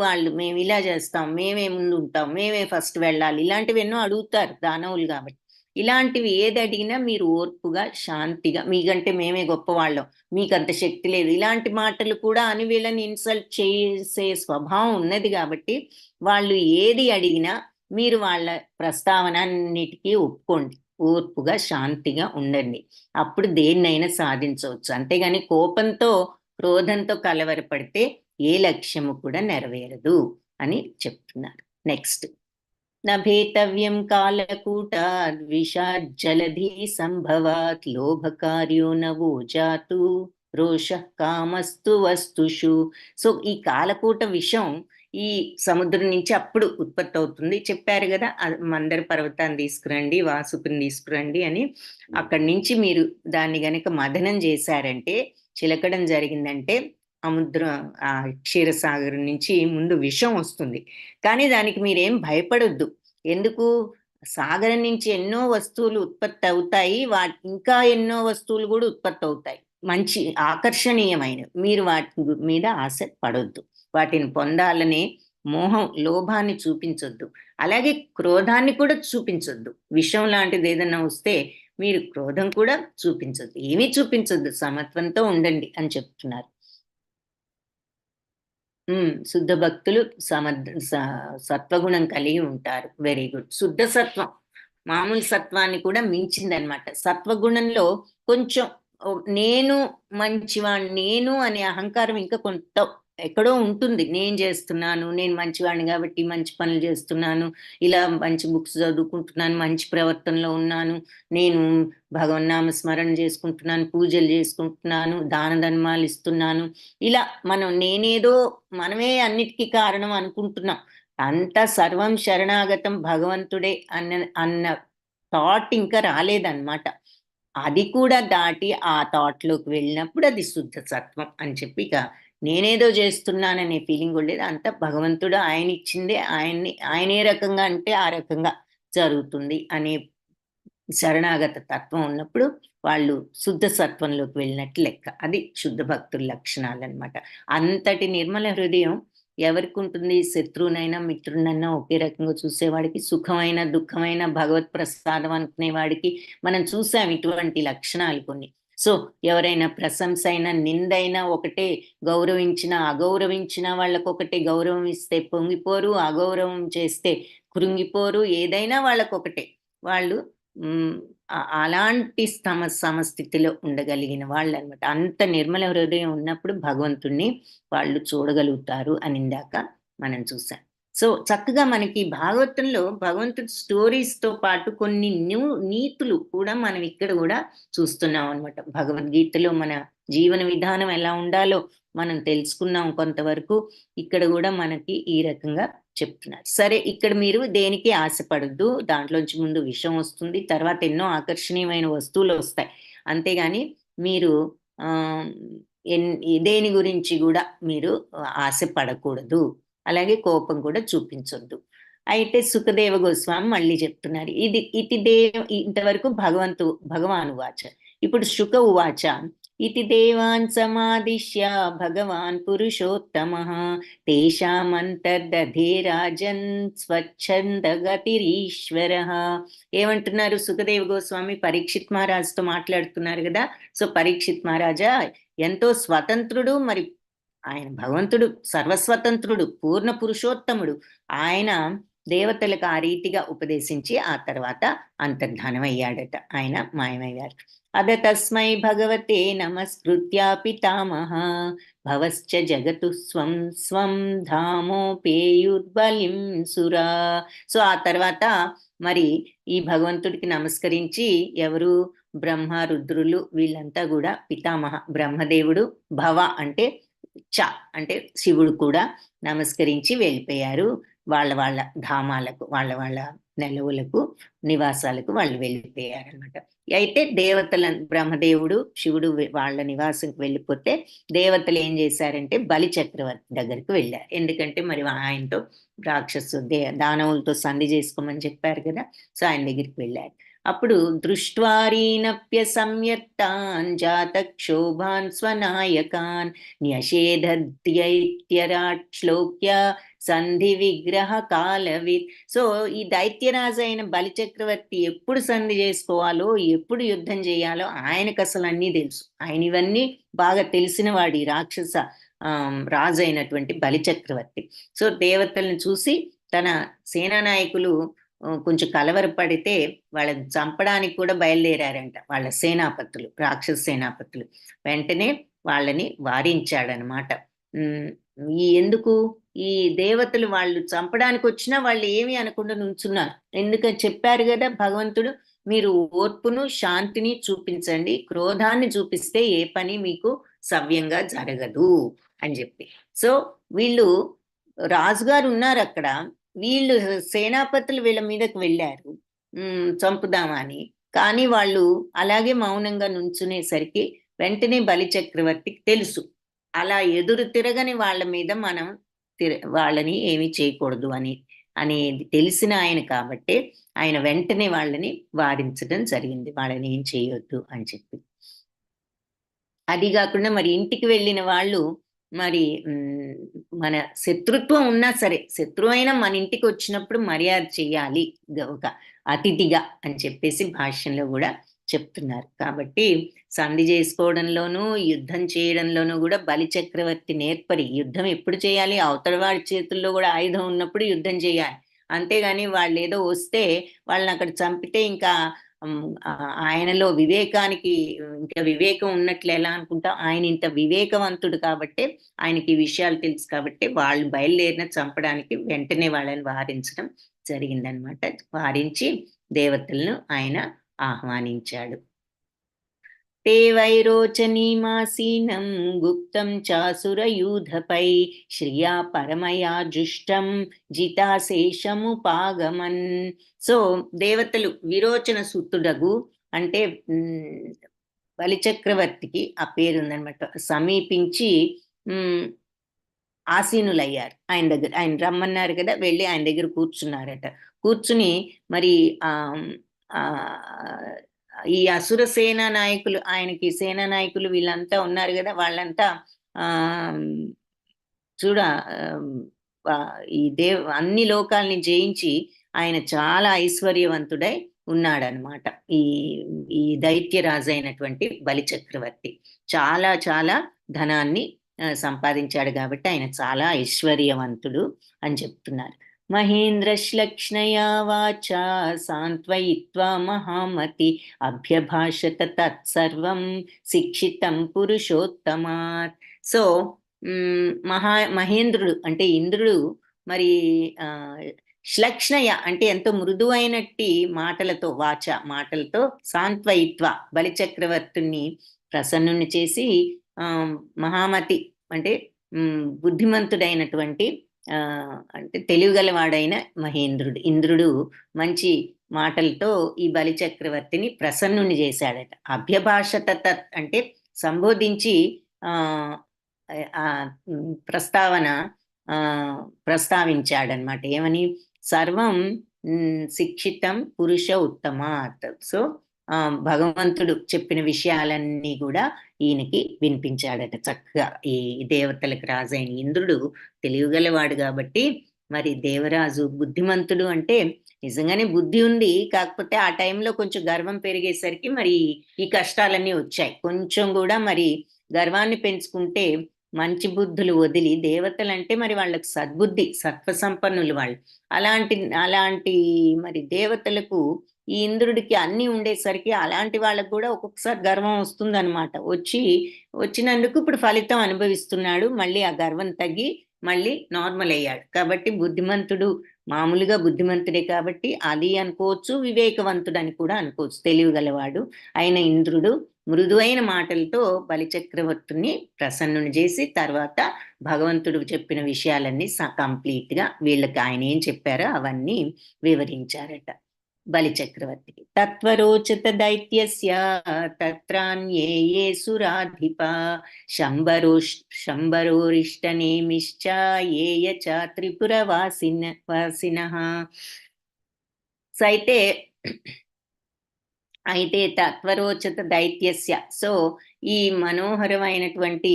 A: వాళ్ళు మేము ఇలా చేస్తాం, మేమే ముందు ఉంటాం, మేమే ఫస్ట్ వెళ్ళాలి, ఇలాంటివి ఎన్నో అడుగుతారు దానవులు కాబట్టి. ఇలాంటివి ఏది అడిగినా మీరు ఓర్పుగా శాంతిగా మీకంటే మేమే గొప్పవాళ్ళం, మీకంత శక్తి లేదు, ఇలాంటి మాటలు కూడా అని వీళ్ళని ఇన్సల్ట్ చేసే స్వభావం ఉన్నది కాబట్టి వాళ్ళు ఏది అడిగినా మీరు వాళ్ళ ప్రస్తావన అన్నిటికీ ఒప్పుకోండి, ఓర్పుగా శాంతిగా ఉండండి. అప్పుడు దేన్నైనా సాధించవచ్చు. అంతేగాని కోపంతో క్రోధంతో కలవరపడితే ఏ లక్ష్యము కూడా నెరవేరదు అని చెప్తున్నారు. నెక్స్ట్, నభేతవ్యం కాలకూటాద్ విషాజ్జలధి సంభవాత్ లోభకార్యో నవో జాతు రోష కామస్తు వస్తుషు. సో ఈ కాలకూట విషం ఈ సముద్రం నుంచి అప్పుడు ఉత్పత్తి అవుతుంది. చెప్పారు కదా, మందర పర్వతాన్ని తీసుకురండి, వాసుపుని తీసుకురండి అని. అక్కడి నుంచి మీరు దాన్ని గనక మదనం చేశారంటే, చిలకడం జరిగిందంటే ఆ క్షీరసాగరం నుంచి ముందు విషం వస్తుంది. కానీ దానికి మీరేం భయపడొద్దు. ఎందుకు? సాగరం నుంచి ఎన్నో వస్తువులు ఉత్పత్తి అవుతాయి, ఇంకా ఎన్నో వస్తువులు కూడా ఉత్పత్తి అవుతాయి మంచి ఆకర్షణీయమైనవి. మీరు వాటి మీద ఆశ పడొద్దు, వాటిని పొందాలనే మోహం లోభాన్ని చూపించొద్దు, అలాగే క్రోధాన్ని కూడా చూపించొద్దు. విషం లాంటిది ఏదైనా వస్తే మీరు క్రోధం కూడా చూపించొద్దు, ఏమీ చూపించొద్దు, సమత్వంతో ఉండండి అని చెప్తున్నారు. శుద్ధ భక్తులు సత్వగుణం కలిగి ఉంటారు. Very good. శుద్ధ సత్వం మామూలు సత్వాన్ని కూడా మించిందనమాట. సత్వగుణంలో కొంచెం నేను మంచివాణ్ణి, నేను అనే అహంకారం ఇంకా కొంత ఎక్కడో ఉంటుంది. నేను చేస్తున్నాను, నేను మంచివాడిని కాబట్టి మంచి పనులు చేస్తున్నాను, ఇలా మంచి బుక్స్ చదువుకుంటున్నాను, మంచి ప్రవర్తనలో ఉన్నాను, నేను భగవన్నామ స్మరణ చేసుకుంటున్నాను, పూజలు చేసుకుంటున్నాను, దాన ధర్మాలు ఇస్తున్నాను, ఇలా నేనేదో మనమే అన్నిటికీ కారణం అనుకుంటున్నాం. అంతా సర్వం శరణాగతం భగవంతుడే అన్న థాట్ ఇంకా రాలేదన్నమాట. అది కూడా దాటి ఆ థాట్లోకి వెళ్ళినప్పుడు అది శుద్ధ సత్వం అని చెప్పి, ఇక నేనేదో చేస్తున్నాననే ఫీలింగ్ కూడా లేదు. అంతా భగవంతుడు ఆయన ఇచ్చిందే, ఆయన ఏ రకంగా అంటే ఆ రకంగా జరుగుతుంది అనే శరణాగత తత్వం ఉన్నప్పుడు వాళ్ళు శుద్ధ సత్వంలోకి వెళ్ళినట్టు లెక్క. అది శుద్ధ భక్తుల లక్షణాలు అనమాట. అంతటి నిర్మల హృదయం ఎవరికి ఉంటుంది? శత్రువునైనా మిత్రునైనా ఒకే రకంగా చూసేవాడికి, సుఖమైన దుఃఖమైన భగవత్ ప్రసాదం అనుకునేవాడికి మనం చూసాం ఇటువంటి లక్షణాలు కొన్ని. సో ఎవరైనా ప్రశంస అయినా నిందైనా ఒకటే, గౌరవించిన అగౌరవించిన వాళ్ళకొకటే. గౌరవం ఇస్తే పొంగిపోరు, అగౌరవం చేస్తే కృంగిపోరు, ఏదైనా వాళ్ళకొకటే. వాళ్ళు అలాంటి సమస్థితిలో ఉండగలిగిన వాళ్ళు అనమాట. అంత నిర్మల హృదయం ఉన్నప్పుడు భగవంతుణ్ణి వాళ్ళు చూడగలుగుతారు అని ఇందాక మనం చూసాం. సో చక్కగా మనకి భాగవతంలో భగవంతుడి స్టోరీస్ తో పాటు కొన్ని నీతులు కూడా మనం ఇక్కడ కూడా చూస్తున్నాం అనమాట. భగవద్గీతలో మన జీవన విధానం ఎలా ఉండాలో మనం తెలుసుకున్నాం కొంతవరకు. ఇక్కడ కూడా మనకి ఈ రకంగా చెప్తున్నారు. సరే, ఇక్కడ మీరు దేనికి ఆశపడద్దు, దాంట్లోంచి ముందు విషం వస్తుంది, తర్వాత ఎన్నో ఆకర్షణీయమైన వస్తువులు వస్తాయి. అంతేగాని మీరు దేని గురించి కూడా మీరు ఆశపడకూడదు, అలాగే కోపం కూడా చూపించొద్దు. అయితే సుఖదేవ గోస్వామి మళ్ళీ చెప్తున్నారు, ఇంతవరకు భగవాన్ ఉవాచ. ఇప్పుడు శుక ఉవాచ, ఇతి దేవాన్ సమాదిశ్య భగవాన్ పురుషోత్తమః తేషామంతర్దధే రాజన్ స్వచ్ఛందగతిరీశ్వరః. ఏమంటున్నారు? సుఖదేవ గోస్వామి పరీక్షిత్ మహారాజుతో మాట్లాడుతున్నారు కదా. సో పరీక్షిత్ మహారాజా ఎంతో స్వతంత్రుడు, మరి ఆయన భగవంతుడు సర్వస్వతంత్రుడు, పూర్ణ పురుషోత్తముడు. ఆయన దేవతలకు ఆ రీతిగా ఉపదేశించి ఆ తర్వాత అంతర్ధానం అయ్యాడట, ఆయన మాయమయ్యారు. అద తస్మై భగవతే నమస్కృత్య పితామహ భవశ్చ జగతు స్వం స్వం ధామోపేయుర్బలిం సురా. సో ఆ తర్వాత మరి ఈ భగవంతుడికి నమస్కరించి ఎవరు, బ్రహ్మ రుద్రులు వీళ్ళంతా కూడా పితామహ బ్రహ్మదేవుడు, భవ అంటే చ అంటే శివుడు కూడా నమస్కరించి వెళ్ళిపోయారు వాళ్ళ వాళ్ళ ధామాలకు, వాళ్ళ వాళ్ళ నెలవులకు, నివాసాలకు వాళ్ళు వెళ్ళిపోయారు అనమాట. అయితే దేవతల బ్రహ్మదేవుడు శివుడు వాళ్ళ నివాసంకి వెళ్ళిపోతే దేవతలు ఏం చేశారంటే బలి చక్రవర్తి దగ్గరికి వెళ్ళారు. ఎందుకంటే మరి ఆయనతో దానవులతో సంధి చేసుకోమని చెప్పారు కదా, సో ఆయన దగ్గరికి వెళ్ళారు. అప్పుడు దృష్ట్వారీనప్య సంయత్తాన్ జాత క్షోభాన్ స్వనాయకాన్ న్యషేధద్యైత్యరాట్ శ్లోక్య సంధి విగ్రహ కాలవిత్. సో ఈ దైత్యరాజు అయిన బలిచక్రవర్తి ఎప్పుడు సంధి చేసుకోవాలో, ఎప్పుడు యుద్ధం చేయాలో ఆయనకు అసలు అన్నీ తెలుసు. ఆయన ఇవన్నీ బాగా తెలిసిన వాడి రాక్షస రాజు అయినటువంటి బలిచక్రవర్తి. సో దేవతలను చూసి తన సేనానాయకులు కొంచెం కలవరపడితే వాళ్ళని చంపడానికి కూడా బయలుదేరారంట వాళ్ళ సేనాపతులు, రాక్షస సేనాపతులు. వెంటనే వాళ్ళని వారించాడనమాట. ఎందుకు ఈ దేవతలు వాళ్ళు చంపడానికి వచ్చినా వాళ్ళు ఏమి అనకుండా నుంచున్నారు. ఎందుకని చెప్పారు కదా భగవంతుడు, మీరు ఓర్పును శాంతిని చూపించండి, క్రోధాన్ని చూపిస్తే ఏ పని మీకు సవ్యంగా జరగదు అని చెప్పి. సో వీళ్ళు రాజుగారు ఉన్నారు అక్కడ, వీళ్ళు సేనాపతులు వీళ్ళ మీదకి వెళ్ళారు చంపుదామని. కానీ వాళ్ళు అలాగే మౌనంగా నుంచునేసరికి వెంటనే బలి చక్రవర్తికి తెలుసు అలా ఎదురు తిరగని వాళ్ళ మీద మనం వాళ్ళని ఏమి చేయకూడదు అనేది తెలిసిన ఆయన కాబట్టి ఆయన వెంటనే వాళ్ళని వారించడం జరిగింది, వాళ్ళని ఏం చేయొద్దు అని చెప్పి. అది కాకుండా మరి ఇంటికి వెళ్ళిన వాళ్ళు మరి మన శత్రుత్వం ఉన్నా సరే, శత్రువు అయినా మన ఇంటికి వచ్చినప్పుడు మర్యాద చెయ్యాలి ఒక అతిథిగా అని చెప్పేసి భాష్యంలో కూడా చెప్తున్నారు. కాబట్టి సంధి చేసుకోవడంలోనూ యుద్ధం చేయడంలోనూ కూడా బలి చక్రవర్తి నేర్పరి. యుద్ధం ఎప్పుడు చేయాలి, అవతల వాడి చేతుల్లో కూడా ఆయుధం ఉన్నప్పుడు యుద్ధం చేయాలి, అంతేగాని వాళ్ళు ఏదో వస్తే వాళ్ళని అక్కడ చంపితే ఇంకా ఆయనలో వివేకానికి ఇంకా వివేకం ఉన్నట్లు ఎలా అనుకుంటాం. ఆయన ఇంత వివేకవంతుడు కాబట్టి ఆయనకి ఈ విషయాలు తెలుసు కాబట్టి వాళ్ళు బయలుదేరిన చంపడానికి వెంటనే వాళ్ళని వారించడం జరిగిందనమాట. వారించి దేవతలను ఆయన ఆహ్వానించాడు. తే వైరోచనీమాసీనం గుప్తం చాసురయూధపై శ్రియా పరమయా జుష్టం జితాశేషముపాగమన్. సో దేవతలు విరోచన సుతుడగు అంటే బలిచక్రవర్తికి ఆ పేరుందనమాట, సమీపించి ఆసీనులయ్యారు ఆయన దగ్గర. ఆయన రమ్మన్నారు కదా, వెళ్ళి ఆయన దగ్గర కూర్చున్నారట. కూర్చుని మరి ఈ అసుర సేనా నాయకులు, ఆయనకి సేనా నాయకులు వీళ్ళంతా ఉన్నారు కదా, వాళ్ళంతా చూడ ఈ అన్ని లోకాలని జయించి ఆయన చాలా ఐశ్వర్యవంతుడై ఉన్నాడనమాట. ఈ దైత్యరాజు అయినటువంటి బలి చక్రవర్తి చాలా చాలా ధనాన్ని సంపాదించాడు కాబట్టి ఆయన చాలా ఐశ్వర్యవంతుడు అని చెప్తున్నారు. మహేంద్రశ్లక్ష్ణయా వాచా సాంత్వయిత్వా మహామతి అభ్యభాషత తత్సర్వం శిక్షితం పురుషోత్తమాత్. సో మహేంద్రుడు అంటే ఇంద్రుడు మరి శ్లక్ష్ణయ అంటే ఎంతో మృదువైనట్టి మాటలతో, మాటలతో సాంత్వయిత్వ బలిచక్రవర్తుని ప్రసన్నుని చేసి మహామతి అంటే బుద్ధిమంతుడైనటువంటి అంటే తెలివిగలవాడైన ఇంద్రుడు మంచి మాటలతో ఈ బలి చక్రవర్తిని ప్రసన్నుని చేశాడట. అభ్యభాషత అంటే సంబోధించి ప్రస్తావించాడనమాట. ఏమని, సర్వం శిక్షితం పురుష ఉత్తమాత్. సో భగవంతుడు చెప్పిన విషయాలన్నీ కూడా ఈయనకి వినిపించాడట చక్కగా. ఈ దేవతలకు రాజైన ఇంద్రుడు తెలియగలవాడు కాబట్టి మరి దేవరాజు బుద్ధిమంతుడు అంటే నిజంగానే బుద్ధి ఉంది, కాకపోతే ఆ టైంలో కొంచెం గర్వం పెరిగేసరికి మరి ఈ కష్టాలన్నీ వచ్చాయి. కొంచెం కూడా మరి గర్వాన్ని పెంచుకుంటే మంచి బుద్ధులు వదిలి దేవతలు అంటే మరి వాళ్ళకి సద్బుద్ధి సత్వ సంపన్నులు వాళ్ళు. అలాంటి అలాంటి మరి దేవతలకు ఈ ఇంద్రుడికి అన్ని ఉండేసరికి అలాంటి వాళ్ళకు కూడా ఒక్కొక్కసారి గర్వం వస్తుందన్నమాట. వచ్చినందుకు ఇప్పుడు ఫలితం అనుభవిస్తున్నాడు. మళ్ళీ ఆ గర్వం తగ్గి మళ్ళీ నార్మల్ అయ్యాడు. కాబట్టి బుద్ధిమంతుడు మామూలుగా బుద్ధిమంతుడే కాబట్టి అది అనుకోవచ్చు, వివేకవంతుడని కూడా అనుకోవచ్చు. తెలివిగలవాడు అయిన ఇంద్రుడు మృదువైన మాటలతో బలిచక్రవర్తిని ప్రసన్నుని చేసి తర్వాత భగవంతుడు చెప్పిన విషయాలన్నీ కంప్లీట్ గా వీళ్ళకి ఆయన ఏం చెప్పారో అవన్నీ వివరించారట బలిచక్రవర్తికి. తత్వరోచత దైత్యస్య తత్రాన్యే ఏ సురాధిప శంబరోరిష్టనేమిశ్చ ఏయ చ త్రిపురవాసినః. సో అయితే తత్వరోచత దైత్యస్య. సో ఈ మనోహరమైనటువంటి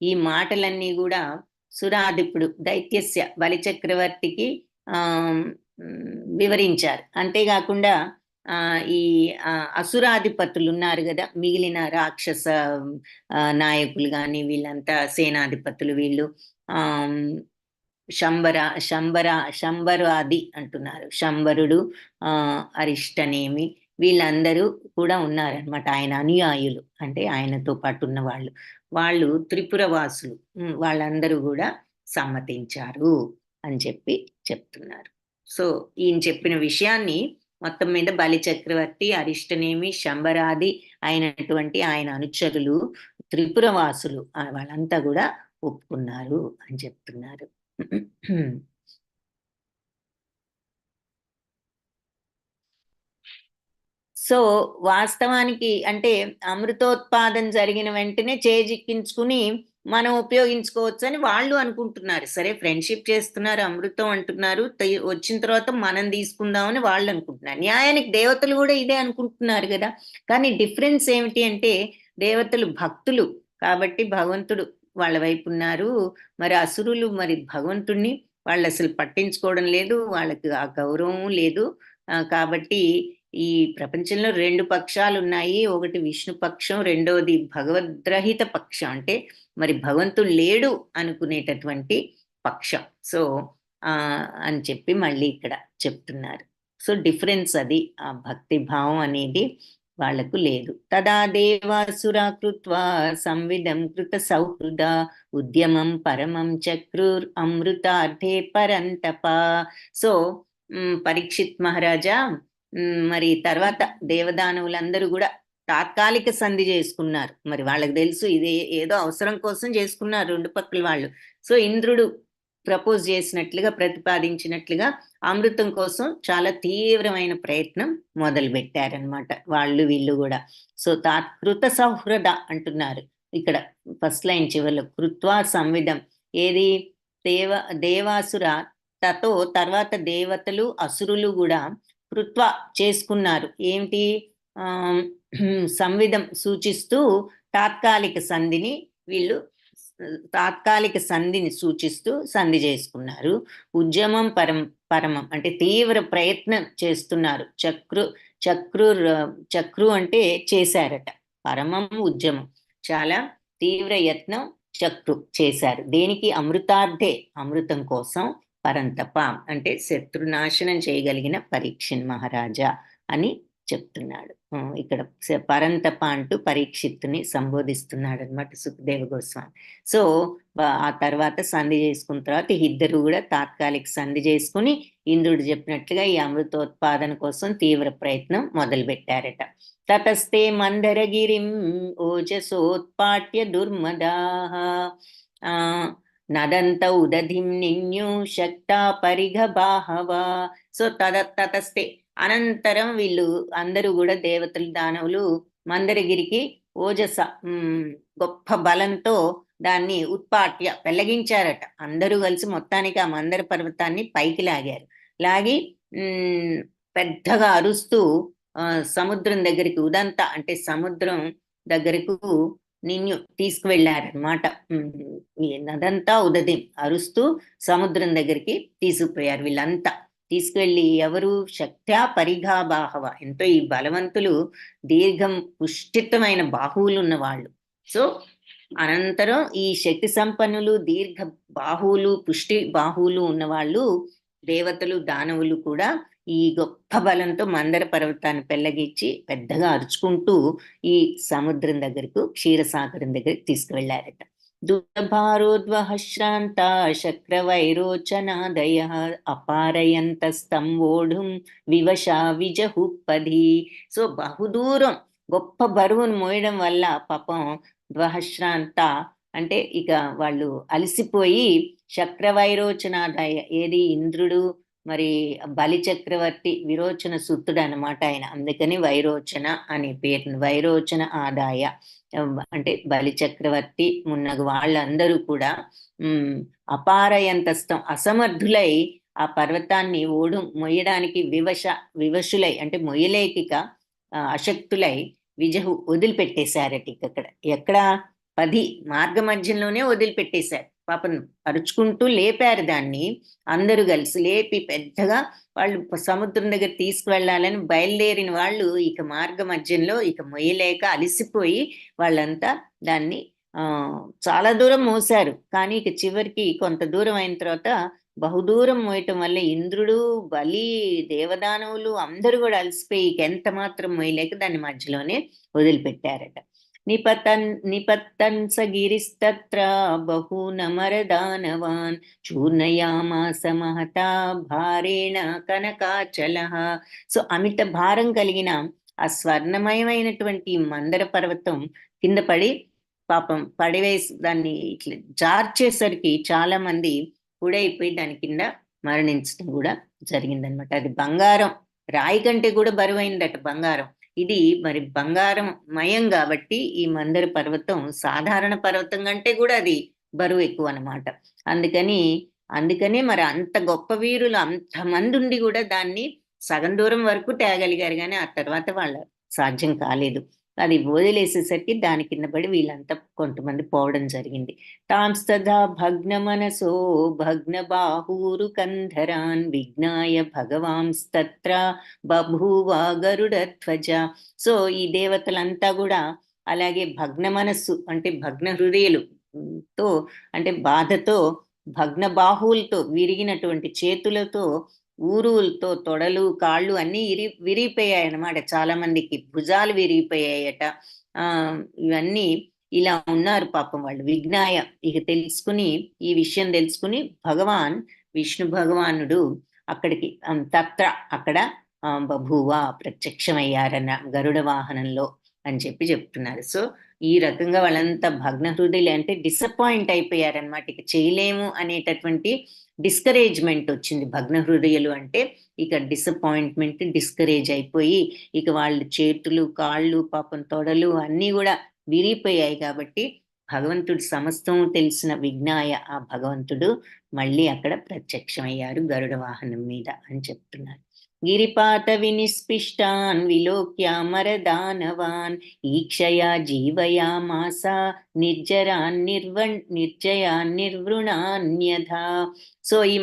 A: ఈ మాటలన్నీ కూడా సురాధిపుడు దైత్యస్య బలిచక్రవర్తికి వివరించారు. అంతేకాకుండా ఈ అసురాధిపతులు ఉన్నారు కదా, మిగిలిన రాక్షస నాయకులు కానీ వీళ్ళంతా సేనాధిపతులు వీళ్ళు శంబరాది అంటున్నారు. శంబరుడు, అరిష్టనేమి వీళ్ళందరూ కూడా ఉన్నారనమాట ఆయన అనుయాయులు. అంటే ఆయనతో పాటు ఉన్న వాళ్ళు త్రిపురవాసులు. వాళ్ళందరూ కూడా సమ్మతించారు అని చెప్తున్నారు. సో ఈయన చెప్పిన విషయాన్ని మొత్తం మీద బలి చక్రవర్తి, అరిష్టనేమి, శంబరాది అయినటువంటి ఆయన అనుచరులు, త్రిపురవాసులు వాళ్ళంతా కూడా ఒప్పుకున్నారు అని చెప్తున్నారు. సో వాస్తవానికి అంటే అమృతోత్పాదన జరిగిన వెంటనే చేజిక్కించుకుని మనం ఉపయోగించుకోవచ్చు అని వాళ్ళు అనుకుంటున్నారు. సరే ఫ్రెండ్షిప్ చేస్తున్నారు, అమృతం అంటున్నారు, వచ్చిన తర్వాత మనం తీసుకుందామని వాళ్ళు అనుకుంటున్నారు. న్యాయానికి దేవతలు కూడా ఇదే అనుకుంటున్నారు కదా. కానీ డిఫరెన్స్ ఏమిటి అంటే దేవతలు భక్తులు కాబట్టి భగవంతుడు వాళ్ళ వైపు ఉన్నారు. మరి అసురులు మరి భగవంతుడిని వాళ్ళు అసలు పట్టించుకోవడం లేదు, వాళ్ళకి ఆ గౌరవం లేదు. కాబట్టి ఈ ప్రపంచంలో 2 పక్షాలు ఉన్నాయి. ఒకటి విష్ణు పక్షం, రెండోది భగవద్రహిత పక్షం. అంటే మరి భగవంతుడు లేడు అనుకునేటటువంటి పక్షం. సో అని చెప్పి మళ్ళీ ఇక్కడ చెప్తున్నారు. సో డిఫరెన్స్ అది. ఆ భక్తి భావం అనేది వాళ్లకు లేదు. తదా దేవాసురా కృత్వా సంవిధం కృత సౌహృద ఉద్యమం పరమం చక్రూర్ అమృతార్థే పరంతప. సో పరీక్షిత్ మహారాజా మరి తర్వాత దేవదానవులందరూ కూడా తాత్కాలిక సంధి చేసుకున్నారు. మరి వాళ్ళకి తెలుసు ఇది ఏదో అవసరం కోసం చేసుకున్నారు 2 పక్కల వాళ్ళు. సో ఇంద్రుడు ప్రపోజ్ చేసినట్లుగా ప్రతిపాదించినట్లుగా అమృతం కోసం చాలా తీవ్రమైన ప్రయత్నం మొదలు పెట్టారనమాట వాళ్ళు వీళ్ళు కూడా. సో కృత సౌహృద అంటున్నారు ఇక్కడ ఫస్ట్ లైన్ చివరిలో. కృత్వా సంవిధం ఏది దేవాసుర తతో తర్వాత దేవతలు అసురులు కూడా కృత్వ చేసుకున్నారు. ఏమిటి సంవిధం సూచిస్తూ తాత్కాలిక సంధిని సూచిస్తూ సంధి చేసుకున్నారు. ఉద్యమం పరమం అంటే తీవ్ర ప్రయత్నం చేస్తున్నారు. చక్రు అంటే చేశారట. పరమం ఉద్యమం చాలా తీవ్ర యత్నం చక్రు చేశారు. దేనికి? అమృతార్థే అమృతం కోసం. పరంతప అంటే శత్రునాశనం చేయగలిగిన పరీక్షిత్ మహారాజా అని చెప్తున్నాడు. ఇక్కడ పరంతప అంటూ పరీక్షిత్తుని సంబోధిస్తున్నాడు అనమాట సుఖదేవ గోస్వామి. సో ఆ తర్వాత సంధి చేసుకున్న తర్వాత ఇద్దరు కూడా తాత్కాలిక సంధి చేసుకుని ఇంద్రుడు చెప్పినట్లుగా ఈ అమృతోత్పాదన కోసం తీవ్ర ప్రయత్నం మొదలు పెట్టారట. తతస్తే మందరగిరిం ఓజసోత్పాట్య దుర్మదాః నదంత ఉదధిం నిన్యు శక్తా పరిఘ బాహవ. సో తతస్తే అనంతరం వీళ్ళు అందరూ కూడా దేవతలు దానవులు మందరగిరికి ఓజస గొప్ప బలంతో దాన్ని ఉత్పాట్య పెళ్లగించారట. అందరూ కలిసి మొత్తానికి ఆ మందర పర్వతాన్ని పైకి లాగి పెద్దగా అరుస్తూ సముద్రం దగ్గరికి ఉదంత అంటే సముద్రం దగ్గరకు నిన్ను తీసుకువెళ్ళారనమాట. నదంతా ఉదయం అరుస్తూ సముద్రం దగ్గరికి తీసుకుపోయారు. వీళ్ళంతా తీసుకువెళ్ళి ఎవరు? శక్త్యా పరిఘాబాహవ ఎంతో ఈ బలవంతులు దీర్ఘం పుష్టితమైన బాహువులు ఉన్న వాళ్ళు. సో అనంతరం ఈ శక్తి సంపన్నులు, దీర్ఘ బాహువులు, పుష్టి బాహువులు ఉన్నవాళ్ళు, దేవతలు, దానవులు కూడా ఈ గొప్ప బలంతో మందర పర్వతాన్ని పెళ్ళగించి పెద్దగా అరుచుకుంటూ ఈ సముద్రం దగ్గరకు, క్షీరసాగరం దగ్గరికి తీసుకువెళ్ళారట. దుర్భారోద్వహ శ్రాంత శక్రవైరోచనాదయ అపారయంతస్తంవోఢుం వివశా విజహుపది. సో బహుదూరం గొప్ప బరువును మోయడం వల్ల పాపం ధ్వహశ్రాంత అంటే ఇక వాళ్ళు అలసిపోయి, శక్రవైరోచనాదయ ఏది ఇంద్రుడు, మరి బలి చక్రవర్తి విరోచన సుతుడు అనమాట ఆయన, అందుకని వైరోచన అనే పేరు. వైరోచన ఆదాయ అంటే బలి చక్రవర్తి మున్నగు వాళ్ళందరూ కూడా అపారయంతస్థం అసమర్థులై ఆ పర్వతాన్ని మొయ్యడానికి వివశులై అంటే మొయ్యలేకిక అశక్తులై విజహు వదిలిపెట్టేశారట. ఇక్కడ ఎక్కడ 10 మార్గ మధ్యంలోనే వదిలిపెట్టేశారు. పాపం అరుచుకుంటూ లేపారు దాన్ని, అందరూ కలిసి లేపి పెద్దగా వాళ్ళు సముద్రం దగ్గర తీసుకువెళ్ళాలని బయలుదేరిన వాళ్ళు ఇక మార్గ మధ్యంలో ఇక మొయ్యలేక అలిసిపోయి వాళ్ళంతా దాన్ని చాలా దూరం మోసారు. కానీ ఇక చివరికి కొంత దూరం అయిన తర్వాత బహుదూరం మోయటం వల్ల ఇంద్రుడు, బలి, దేవదానవులు అందరూ కూడా అలసిపోయి ఇక ఎంత మాత్రం మోయలేక దాన్ని మధ్యలోనే వదిలిపెట్టారట. నిపత్తన్ స గిరిస్తత్ర బహూనమరదానవాన్ చూర్ణయామాస మహతా భారేణ కనకాచలః. సో అమిత భారం కలిగిన ఆ స్వర్ణమయమైనటువంటి మందర పర్వతం కింద పడి పాపం పడివేసి దాన్ని ఇట్లా జార్చేసరికి చాలా మంది కూడైపోయి దాని కింద మరణించడం కూడా జరిగిందనమాట. అది బంగారం, రాయి కంటే కూడా బరువైందట బంగారం. ఇది మరి బంగారం మయం కాబట్టి ఈ మందర పర్వతం సాధారణ పర్వతం కంటే కూడా అది బరువు ఎక్కువ అనమాట. అందుకనే మరి అంత గొప్ప వీరులు అంతమంది ఉండి కూడా దాన్ని సగం దూరం వరకు తేగలిగారు, కానీ ఆ తర్వాత వాళ్ళ సాధ్యం కాలేదు. అది వదిలేసేసరికి దాని కింద పడి వీళ్ళంతా కొంతమంది పోవడం జరిగింది. తాంస్తదా భగ్న మనసో భగ్న బాహూరు కంధరాన్ విజ్ఞాయ భగవాంస్తత్ర బభూవ గరుడ ధ్వజ. సో ఈ దేవతలంతా కూడా అలాగే భగ్న మనస్సు అంటే భగ్న హృదయులు తో అంటే బాధతో, భగ్న బాహువులతో విరిగినటువంటి చేతులతో, ఊరులతో తొడలు, కాళ్ళు అన్నీ విరిగిపోయాయి అన్నమాట. చాలా మందికి భుజాలు విరిగిపోయాయట. ఇవన్నీ ఇలా ఉన్నారు పాపం వాళ్ళు. విజ్ఞాయ ఇక ఈ విషయం తెలుసుకుని భగవాన్ విష్ణు భగవానుడు అక్కడికి అక్కడ బభూవ ప్రత్యక్షమయ్యారన్న గరుడ వాహనంలో అని చెప్తున్నారు. సో ఈ రకంగా వాళ్ళంతా భగ్న హృదయులు అంటే డిసప్పాయింట్ అయిపోయారనమాట. ఇక చేయలేము అనేటటువంటి డిస్కరేజ్మెంట్ వచ్చింది. భగ్న హృదయులు అంటే ఇక డిసప్పాయింట్మెంట్, డిస్కరేజ్ అయిపోయి ఇక వాళ్ళు చేతులు, కాళ్ళు, పాపం తొడలు అన్నీ కూడా విరిగిపోయాయి. కాబట్టి భగవంతుడు సమస్తం తెలిసిన విజ్ఞాయ ఆ భగవంతుడు మళ్ళీ అక్కడ ప్రత్యక్షమయ్యారు గరుడ వాహనం మీద అని చెప్తున్నారు. గిరిపాత వినిస్పిష్టాన్ విలోక్య మరదానవాన్ ఈక్షయా జీవయామాస నిర్జరాన్ నిర్వృణాన్యథా. సో ఈ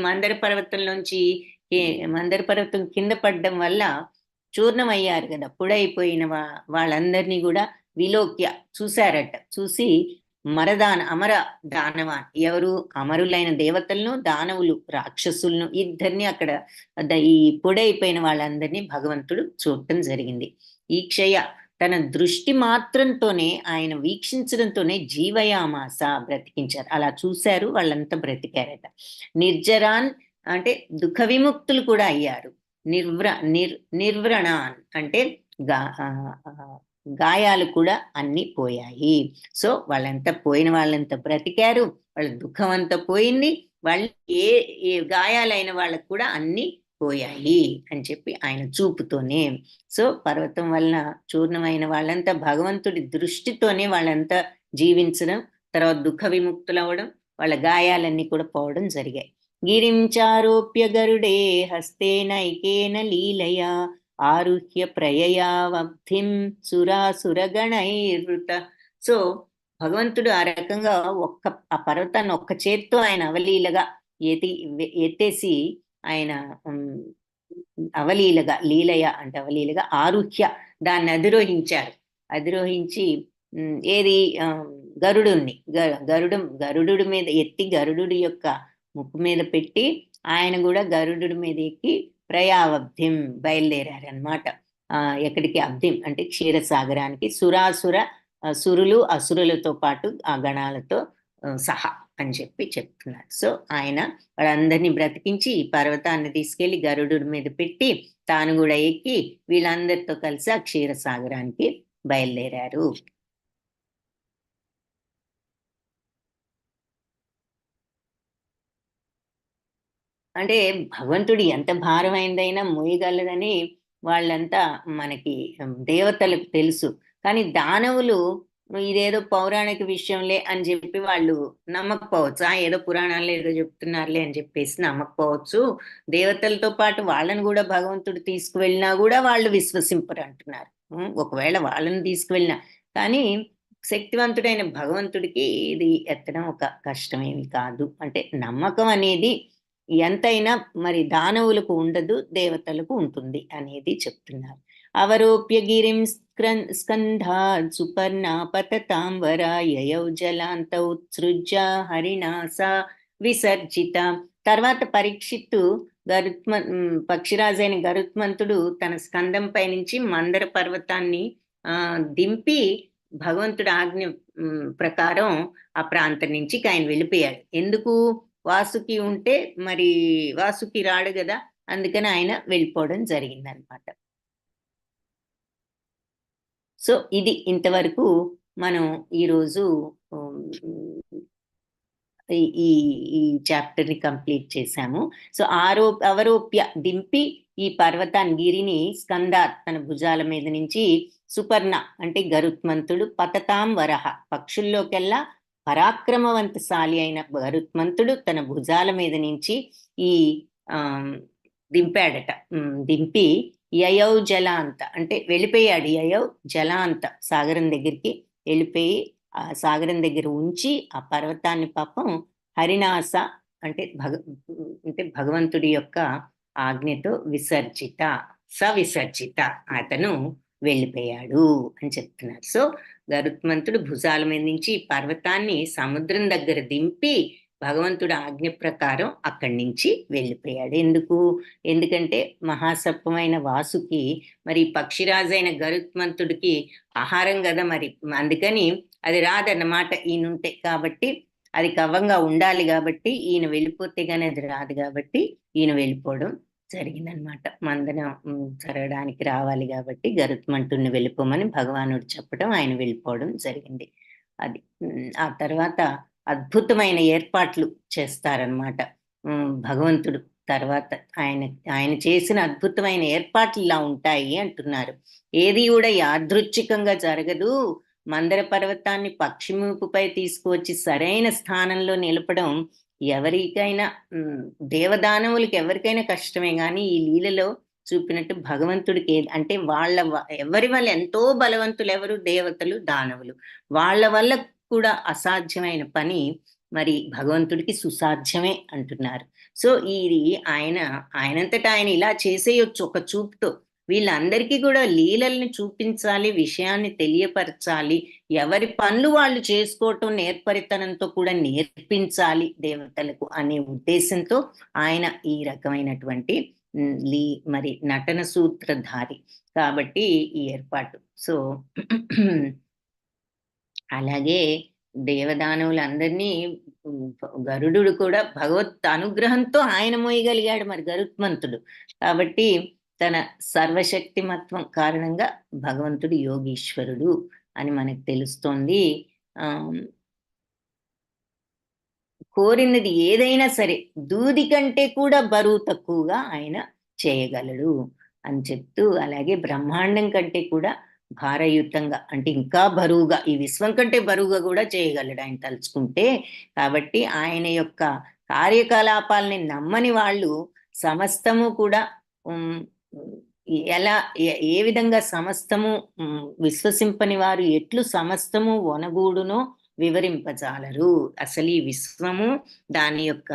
A: మందర పర్వతం కింద పడ్డం వల్ల చూర్ణమయ్యారు కదా, పొడైపోయిన వాళ్ళందరినీ కూడా విలోక్య చూశారట. చూసి అమర దానవాన్ ఎవరు అమరులైన దేవతలను, దానవులు రాక్షసులను ఇద్దరిని అక్కడ ఈ పొడైపోయిన వాళ్ళందరినీ భగవంతుడు చూడటం జరిగింది. ఈ క్షయ తన దృష్టి మాత్రంతోనే ఆయన వీక్షించడంతోనే జీవయామాస బ్రతికించారు. అలా చూశారు, వాళ్ళంతా బ్రతికారట. నిర్జరాన్ అంటే దుఃఖ విముక్తులు కూడా అయ్యారు. నిర్వ్రణాన్ అంటే గాయాలు కూడా అన్ని పోయాయి. సో వాళ్ళంతా వాళ్ళంతా బ్రతికారు, వాళ్ళ దుఃఖం అంతా పోయింది, వాళ్ళు ఏ గాయాలైన వాళ్ళకు కూడా అన్ని పోయాయి అని ఆయన చూపుతోనే. సో పర్వతం వలన చూర్ణమైన వాళ్ళంతా భగవంతుడి దృష్టితోనే వాళ్ళంతా జీవించడం, తర్వాత దుఃఖ విముక్తులు అవ్వడం, వాళ్ళ గాయాలన్నీ కూడా పోవడం జరిగాయి. గిరించారోప్య గరుడే హస్తేనైకేన లీలయా ఆరుహ్య ప్రయయావబ్ధిం సురాసురగణైర్వృత. సో భగవంతుడు ఆ రకంగా ఆ పర్వతాన్ని ఒక్క చేత్తో ఆయన అవలీలగా ఎత్తేసి ఆయన అవలీలగా, లీలయ అంటే అవలీలగా, ఆరుహ్య దాన్ని అధిరోహించారు. అధిరోహించి ఏది గరుడుని గరుడు మీద ఎత్తి గరుడు యొక్క ముక్కు మీద పెట్టి ఆయన కూడా గరుడు మీద ఎక్కి ప్రయావబ్ధిం బయలుదేరారనమాట. ఎక్కడికి? అబ్ధిం అంటే క్షీరసాగరానికి. సురులు అసురులతో పాటు ఆ గణాలతో సహా అని చెప్పి చెప్తున్నారు. సో ఆయన వాళ్ళందరినీ బ్రతికించి ఈ పర్వతాన్ని తీసుకెళ్లి గరుడు మీద పెట్టి తాను కూడా ఎక్కి వీళ్ళందరితో కలిసి ఆ క్షీరసాగరానికి బయలుదేరారు. అంటే భగవంతుడు ఎంత భారమైందైనా మోయగలడని వాళ్ళంతా మనకి దేవతలకు తెలుసు. కానీ దానవులు ఇదేదో పౌరాణిక విషయంలే అని చెప్పి వాళ్ళు నమ్మకపోవచ్చు. ఏదో పురాణాల్లో ఏదో చెప్తున్నారులే అని చెప్పేసి నమ్మకపోవచ్చు. దేవతలతో పాటు వాళ్ళని కూడా భగవంతుడు తీసుకువెళ్ళినా కూడా వాళ్ళు విశ్వసింపరు అంటున్నారు. ఒకవేళ వాళ్ళని తీసుకువెళ్ళినా కానీ శక్తివంతుడైన భగవంతుడికి ఇది ఎత్తడం ఒక కష్టమేమి కాదు. అంటే నమ్మకం అనేది ఎంతైనా మరి దానవులకు ఉండదు, దేవతలకు ఉంటుంది అనేది చెప్తున్నారు. అవరోప్య గిరిం స్కంధాత్ సుపర్ణా పతతాంబర యయౌ జలాంత ఉత్సృజ్య హరిణాస విసర్జిత. తర్వాత పరీక్షిత్తు పక్షిరాజైన గరుత్మంతుడు తన స్కందంపై నుంచి మందర పర్వతాన్ని దింపి భగవంతుడి ఆజ్ఞ ప్రకారం ఆ ప్రాంతం నుంచి ఆయన వెళ్ళిపోయాడు. ఎందుకు? వాసుకి ఉంటే మరి వాసుకి రాడు కదా, అందుకని ఆయన వెళ్ళిపోవడం జరిగిందనమాట. సో ఇది ఇంతవరకు మనం ఈరోజు ఈ ఈ చాప్టర్ని కంప్లీట్ చేశాము. సో అవరోప్య దింపి ఈ పర్వతాన్ని గిరిని స్కందాత్ తన భుజాల మీద నుంచి సుపర్ణ అంటే గరుత్మంతుడు పతతాం వరహ పక్షుల్లోకెల్లా పరాక్రమవంతశాలి అయిన గరుత్మంతుడు తన భుజాల మీద నుంచి ఈ దింపాడట. దింపి యయౌ జలాంత అంటే వెళ్ళిపోయాడు. యయౌ జలాంత సాగరం దగ్గరికి వెళ్ళిపోయి ఆ సాగరం దగ్గర ఉంచి ఆ పర్వతాన్ని పాపం హరినాస అంటే భగవంతుడి యొక్క ఆజ్ఞతో సవిసర్జిత అతను వెళ్ళిపోయాడు అని చెప్తున్నారు. సో గరుత్మంతుడు భుజాల మీద నుంచి పర్వతాన్ని సముద్రం దగ్గర దింపి భగవంతుడు ఆజ్ఞ ప్రకారం అక్కడి నుంచి వెళ్ళిపోయాడు. ఎందుకంటే మహాసర్పమైన వాసుకి మరి పక్షిరాజైన గరుత్మంతుడికి ఆహారం కదా, మరి అందుకని అది రాదన్నమాట ఈయనుంటే. కాబట్టి అది కవ్వంగా ఉండాలి కాబట్టి ఈయన వెళ్ళిపోతే గానీ అది రాదు కాబట్టి ఈయన వెళ్ళిపోవడం జరిగిందనమాట. మందనం జరగడానికి రావాలి కాబట్టి గరుత్మంతుడిని వెళ్ళిపోమని భగవానుడు చెప్పడం, ఆయన వెళ్ళిపోవడం జరిగింది. అది ఆ తర్వాత అద్భుతమైన ఏర్పాట్లు చేస్తారనమాట భగవంతుడు. తర్వాత ఆయన చేసిన అద్భుతమైన ఏర్పాట్లు ఇలా ఉంటాయి అంటున్నారు. ఏది కూడా యాదృచ్ఛికంగా జరగదు. మందర పర్వతాన్ని పక్షిమూపుపై తీసుకువచ్చి సరైన స్థానంలో నిలపడం ఎవరికైనా దేవదానవులకి ఎవరికైనా కష్టమే, కానీ ఈ లీలలో చూపినట్టు భగవంతుడికి అంటే ఎవరి వల్ల ఎంతో బలవంతులు ఎవరు? దేవతలు, దానవులు. వాళ్ళ వల్ల కూడా అసాధ్యమైన పని మరి భగవంతుడికి సుసాధ్యమే అంటున్నారు. సో ఇది ఆయనంతటా ఆయన ఇలా చేసేయొచ్చు ఒక చూపుతో. వీళ్ళందరికీ కూడా లీలల్ని చూపించాలి, విషయాన్ని తెలియపరచాలి, ఎవరి పనులు వాళ్ళు చేసుకోవటం నేర్పరితనంతో కూడా నేర్పించాలి దేవతలకు అనే ఉద్దేశంతో ఆయన ఈ రకమైనటువంటి మరి నటన సూత్రధారి కాబట్టి ఈ ఏర్పాటు. సో అలాగే దేవదానవులందరినీ గరుడు కూడా భగవత్ అనుగ్రహంతో ఆయన మోయగలిగాడు మరి గరుత్మంతుడు. కాబట్టి తన సర్వశక్తిమత్వం కారణంగా భగవంతుడు యోగీశ్వరుడు అని మనకు తెలుస్తోంది. కోరినది ఏదైనా సరే దూది కంటే కూడా బరువు తక్కువగా ఆయన చేయగలడు అని చెప్తూ, అలాగే బ్రహ్మాండం కంటే కూడా భారయుతంగా అంటే ఇంకా బరువుగా, ఈ విశ్వం కంటే బరువుగా కూడా చేయగలడు ఆయన తలుచుకుంటే. కాబట్టి ఆయన యొక్క కార్యకలాపాలని నమ్మని వాళ్ళు సమస్తము కూడా ఏ విధంగా సమస్తము విశ్వసింపని వారు ఎట్లు సమస్తము వనగూడునో వివరింపజాలరు. అసలు ఈ విశ్వము దాని యొక్క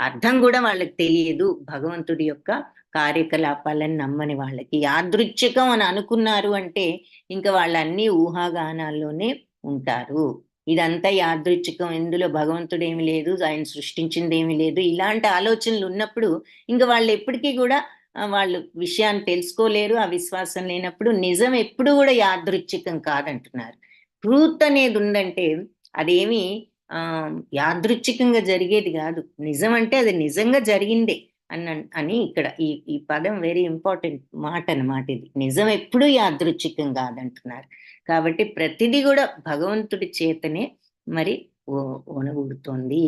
A: అర్థం కూడా వాళ్ళకి తెలియదు. భగవంతుడి యొక్క కార్యకలాపాలను నమ్మని వాళ్ళకి యాదృచ్ఛికం అని అనుకున్నారు అంటే ఇంకా వాళ్ళన్నీ ఊహాగానాల్లోనే ఉంటారు. ఇదంతా యాదృచ్ఛికం, ఇందులో భగవంతుడు ఏమి లేదు, ఆయన సృష్టించింది ఏమి లేదు, ఇలాంటి ఆలోచనలు ఉన్నప్పుడు ఇంక వాళ్ళు ఎప్పటికీ కూడా వాళ్ళు విషయాన్ని తెలుసుకోలేరు. ఆ విశ్వాసం లేనప్పుడు నిజం ఎప్పుడు కూడా యాదృచ్ఛికం కాదంటున్నారు. ట్రూత్ అనేది ఉందంటే అదేమి యాదృచ్ఛికంగా జరిగేది కాదు. నిజం అంటే అది నిజంగా జరిగిందే అని ఇక్కడ ఈ ఈ పదం వెరీ ఇంపార్టెంట్ మాట అన్నమాట ఇది. నిజం ఎప్పుడూ యాదృచ్ఛికం కాదంటున్నారు. కాబట్టి ప్రతిదీ కూడా భగవంతుడి చేతనే మరి ఒనగూడుతోంది.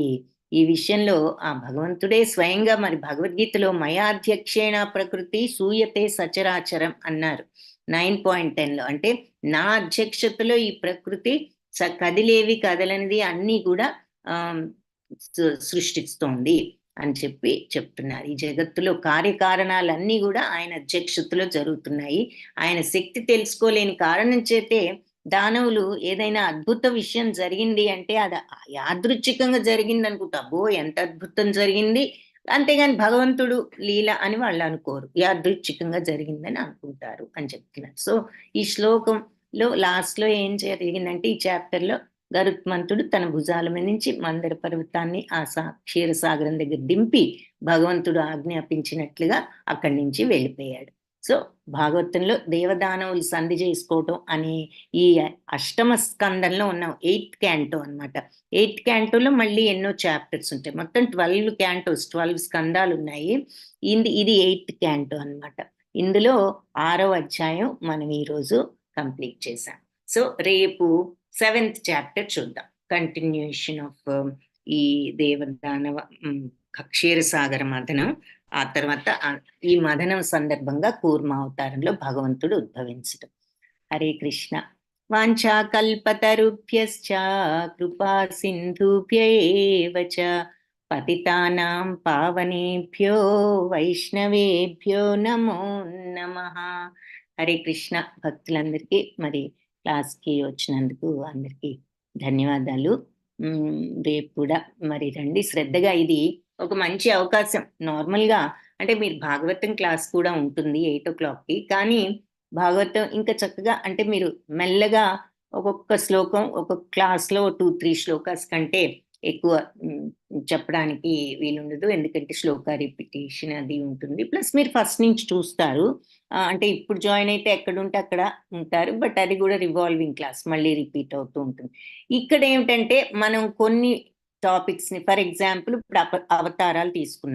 A: ఈ విషయంలో ఆ భగవంతుడే స్వయంగా మరి భగవద్గీతలో మయాధ్యక్షేణ ప్రకృతి సూయతే సచరాచరం అన్నారు 9.10లో. అంటే నా అధ్యక్షతలో ఈ ప్రకృతి కదిలేవి కదలనిది అన్నీ కూడా సృష్టిస్తోంది అని చెప్తున్నారు. ఈ జగత్తులో కార్యకారణాలన్నీ కూడా ఆయన అధ్యక్షతలో జరుగుతున్నాయి. ఆయన శక్తి తెలుసుకోలేని కారణం చేతే దానవులు ఏదైనా అద్భుత విషయం జరిగింది అంటే అది యాదృచ్ఛికంగా జరిగింది అనుకుంటా. అబ్బో ఎంత అద్భుతం జరిగింది, అంతేగాని భగవంతుడు లీల అని వాళ్ళు అనుకోరు. యాదృచ్ఛికంగా జరిగిందని అనుకుంటారు అని చెప్తున్నారు. సో ఈ శ్లోకంలో లాస్ట్ లో ఏం జరిగిందంటే ఈ చాప్టర్ లో గరుత్మంతుడు తన భుజాల మీద నుంచి మందర పర్వతాన్ని ఆ క్షీరసాగరం దగ్గర దింపి భగవంతుడు ఆజ్ఞాపించినట్లుగా అక్కడి నుంచి వెళ్ళిపోయాడు. సో భాగవతంలో దేవదానవులు సంధి చేసుకోవటం అని ఈ అష్టమ స్కందంలో ఉన్నాం. 8th క్యాంటో అనమాట. 8th క్యాంటోలో మళ్ళీ ఎన్నో చాప్టర్స్ ఉంటాయి. మొత్తం 12 క్యాంటోస్, 12 స్కందాలు ఉన్నాయి. ఇది 8th క్యాంటో అనమాట. ఇందులో 6వ అధ్యాయం మనం ఈరోజు కంప్లీట్ చేశాం. సో రేపు 7th చాప్టర్ చూద్దాం. కంటిన్యూషన్ ఆఫ్ ఈ దేవదానవ క్షీరసాగర మథనం. ఆ తర్వాత ఈ మథనం సందర్భంగా కూర్మ అవతారంలో భగవంతుడు ఉద్భవించడం. హరే కృష్ణ. వాంఛాకల్పతరుభ్యశ్చ కృపా సింధుభ్యేవ చ పతితానాం పావనేభ్యో వైష్ణవేభ్యో నమో నమః. హరే కృష్ణ. భక్తులందరికీ మరి క్లాస్కి వచ్చినందుకు అందరికీ ధన్యవాదాలు. రేపు కూడా మరి రండి శ్రద్ధగా. ఇది ఒక మంచి అవకాశం. నార్మల్గా అంటే మీరు భాగవతం క్లాస్ కూడా ఉంటుంది 8 o'clockకి. కానీ భాగవతం ఇంకా చక్కగా అంటే మీరు మెల్లగా ఒక్కొక్క శ్లోకం ఒక్కొక్క క్లాస్లో 2-3 శ్లోకాస్ కంటే ఎక్కువ చెప్పడానికి వీలుండదు. ఎందుకంటే శ్లోక రిపిటేషన్ అది ఉంటుంది. ప్లస్ మీరు ఫస్ట్ నుంచి చూస్తారు. అంటే ఇప్పుడు జాయిన్ అయితే ఎక్కడుంటే అక్కడ ఉంటారు. బట్ అది కూడా రివాల్వింగ్ క్లాస్, మళ్ళీ రిపీట్ అవుతూ ఉంటుంది. ఇక్కడ ఏమిటంటే మనం కొన్ని టాపిక్స్ని, ఫర్ ఎగ్జాంపుల్ ఇప్పుడు అవతారాలు తీసుకున్నాం.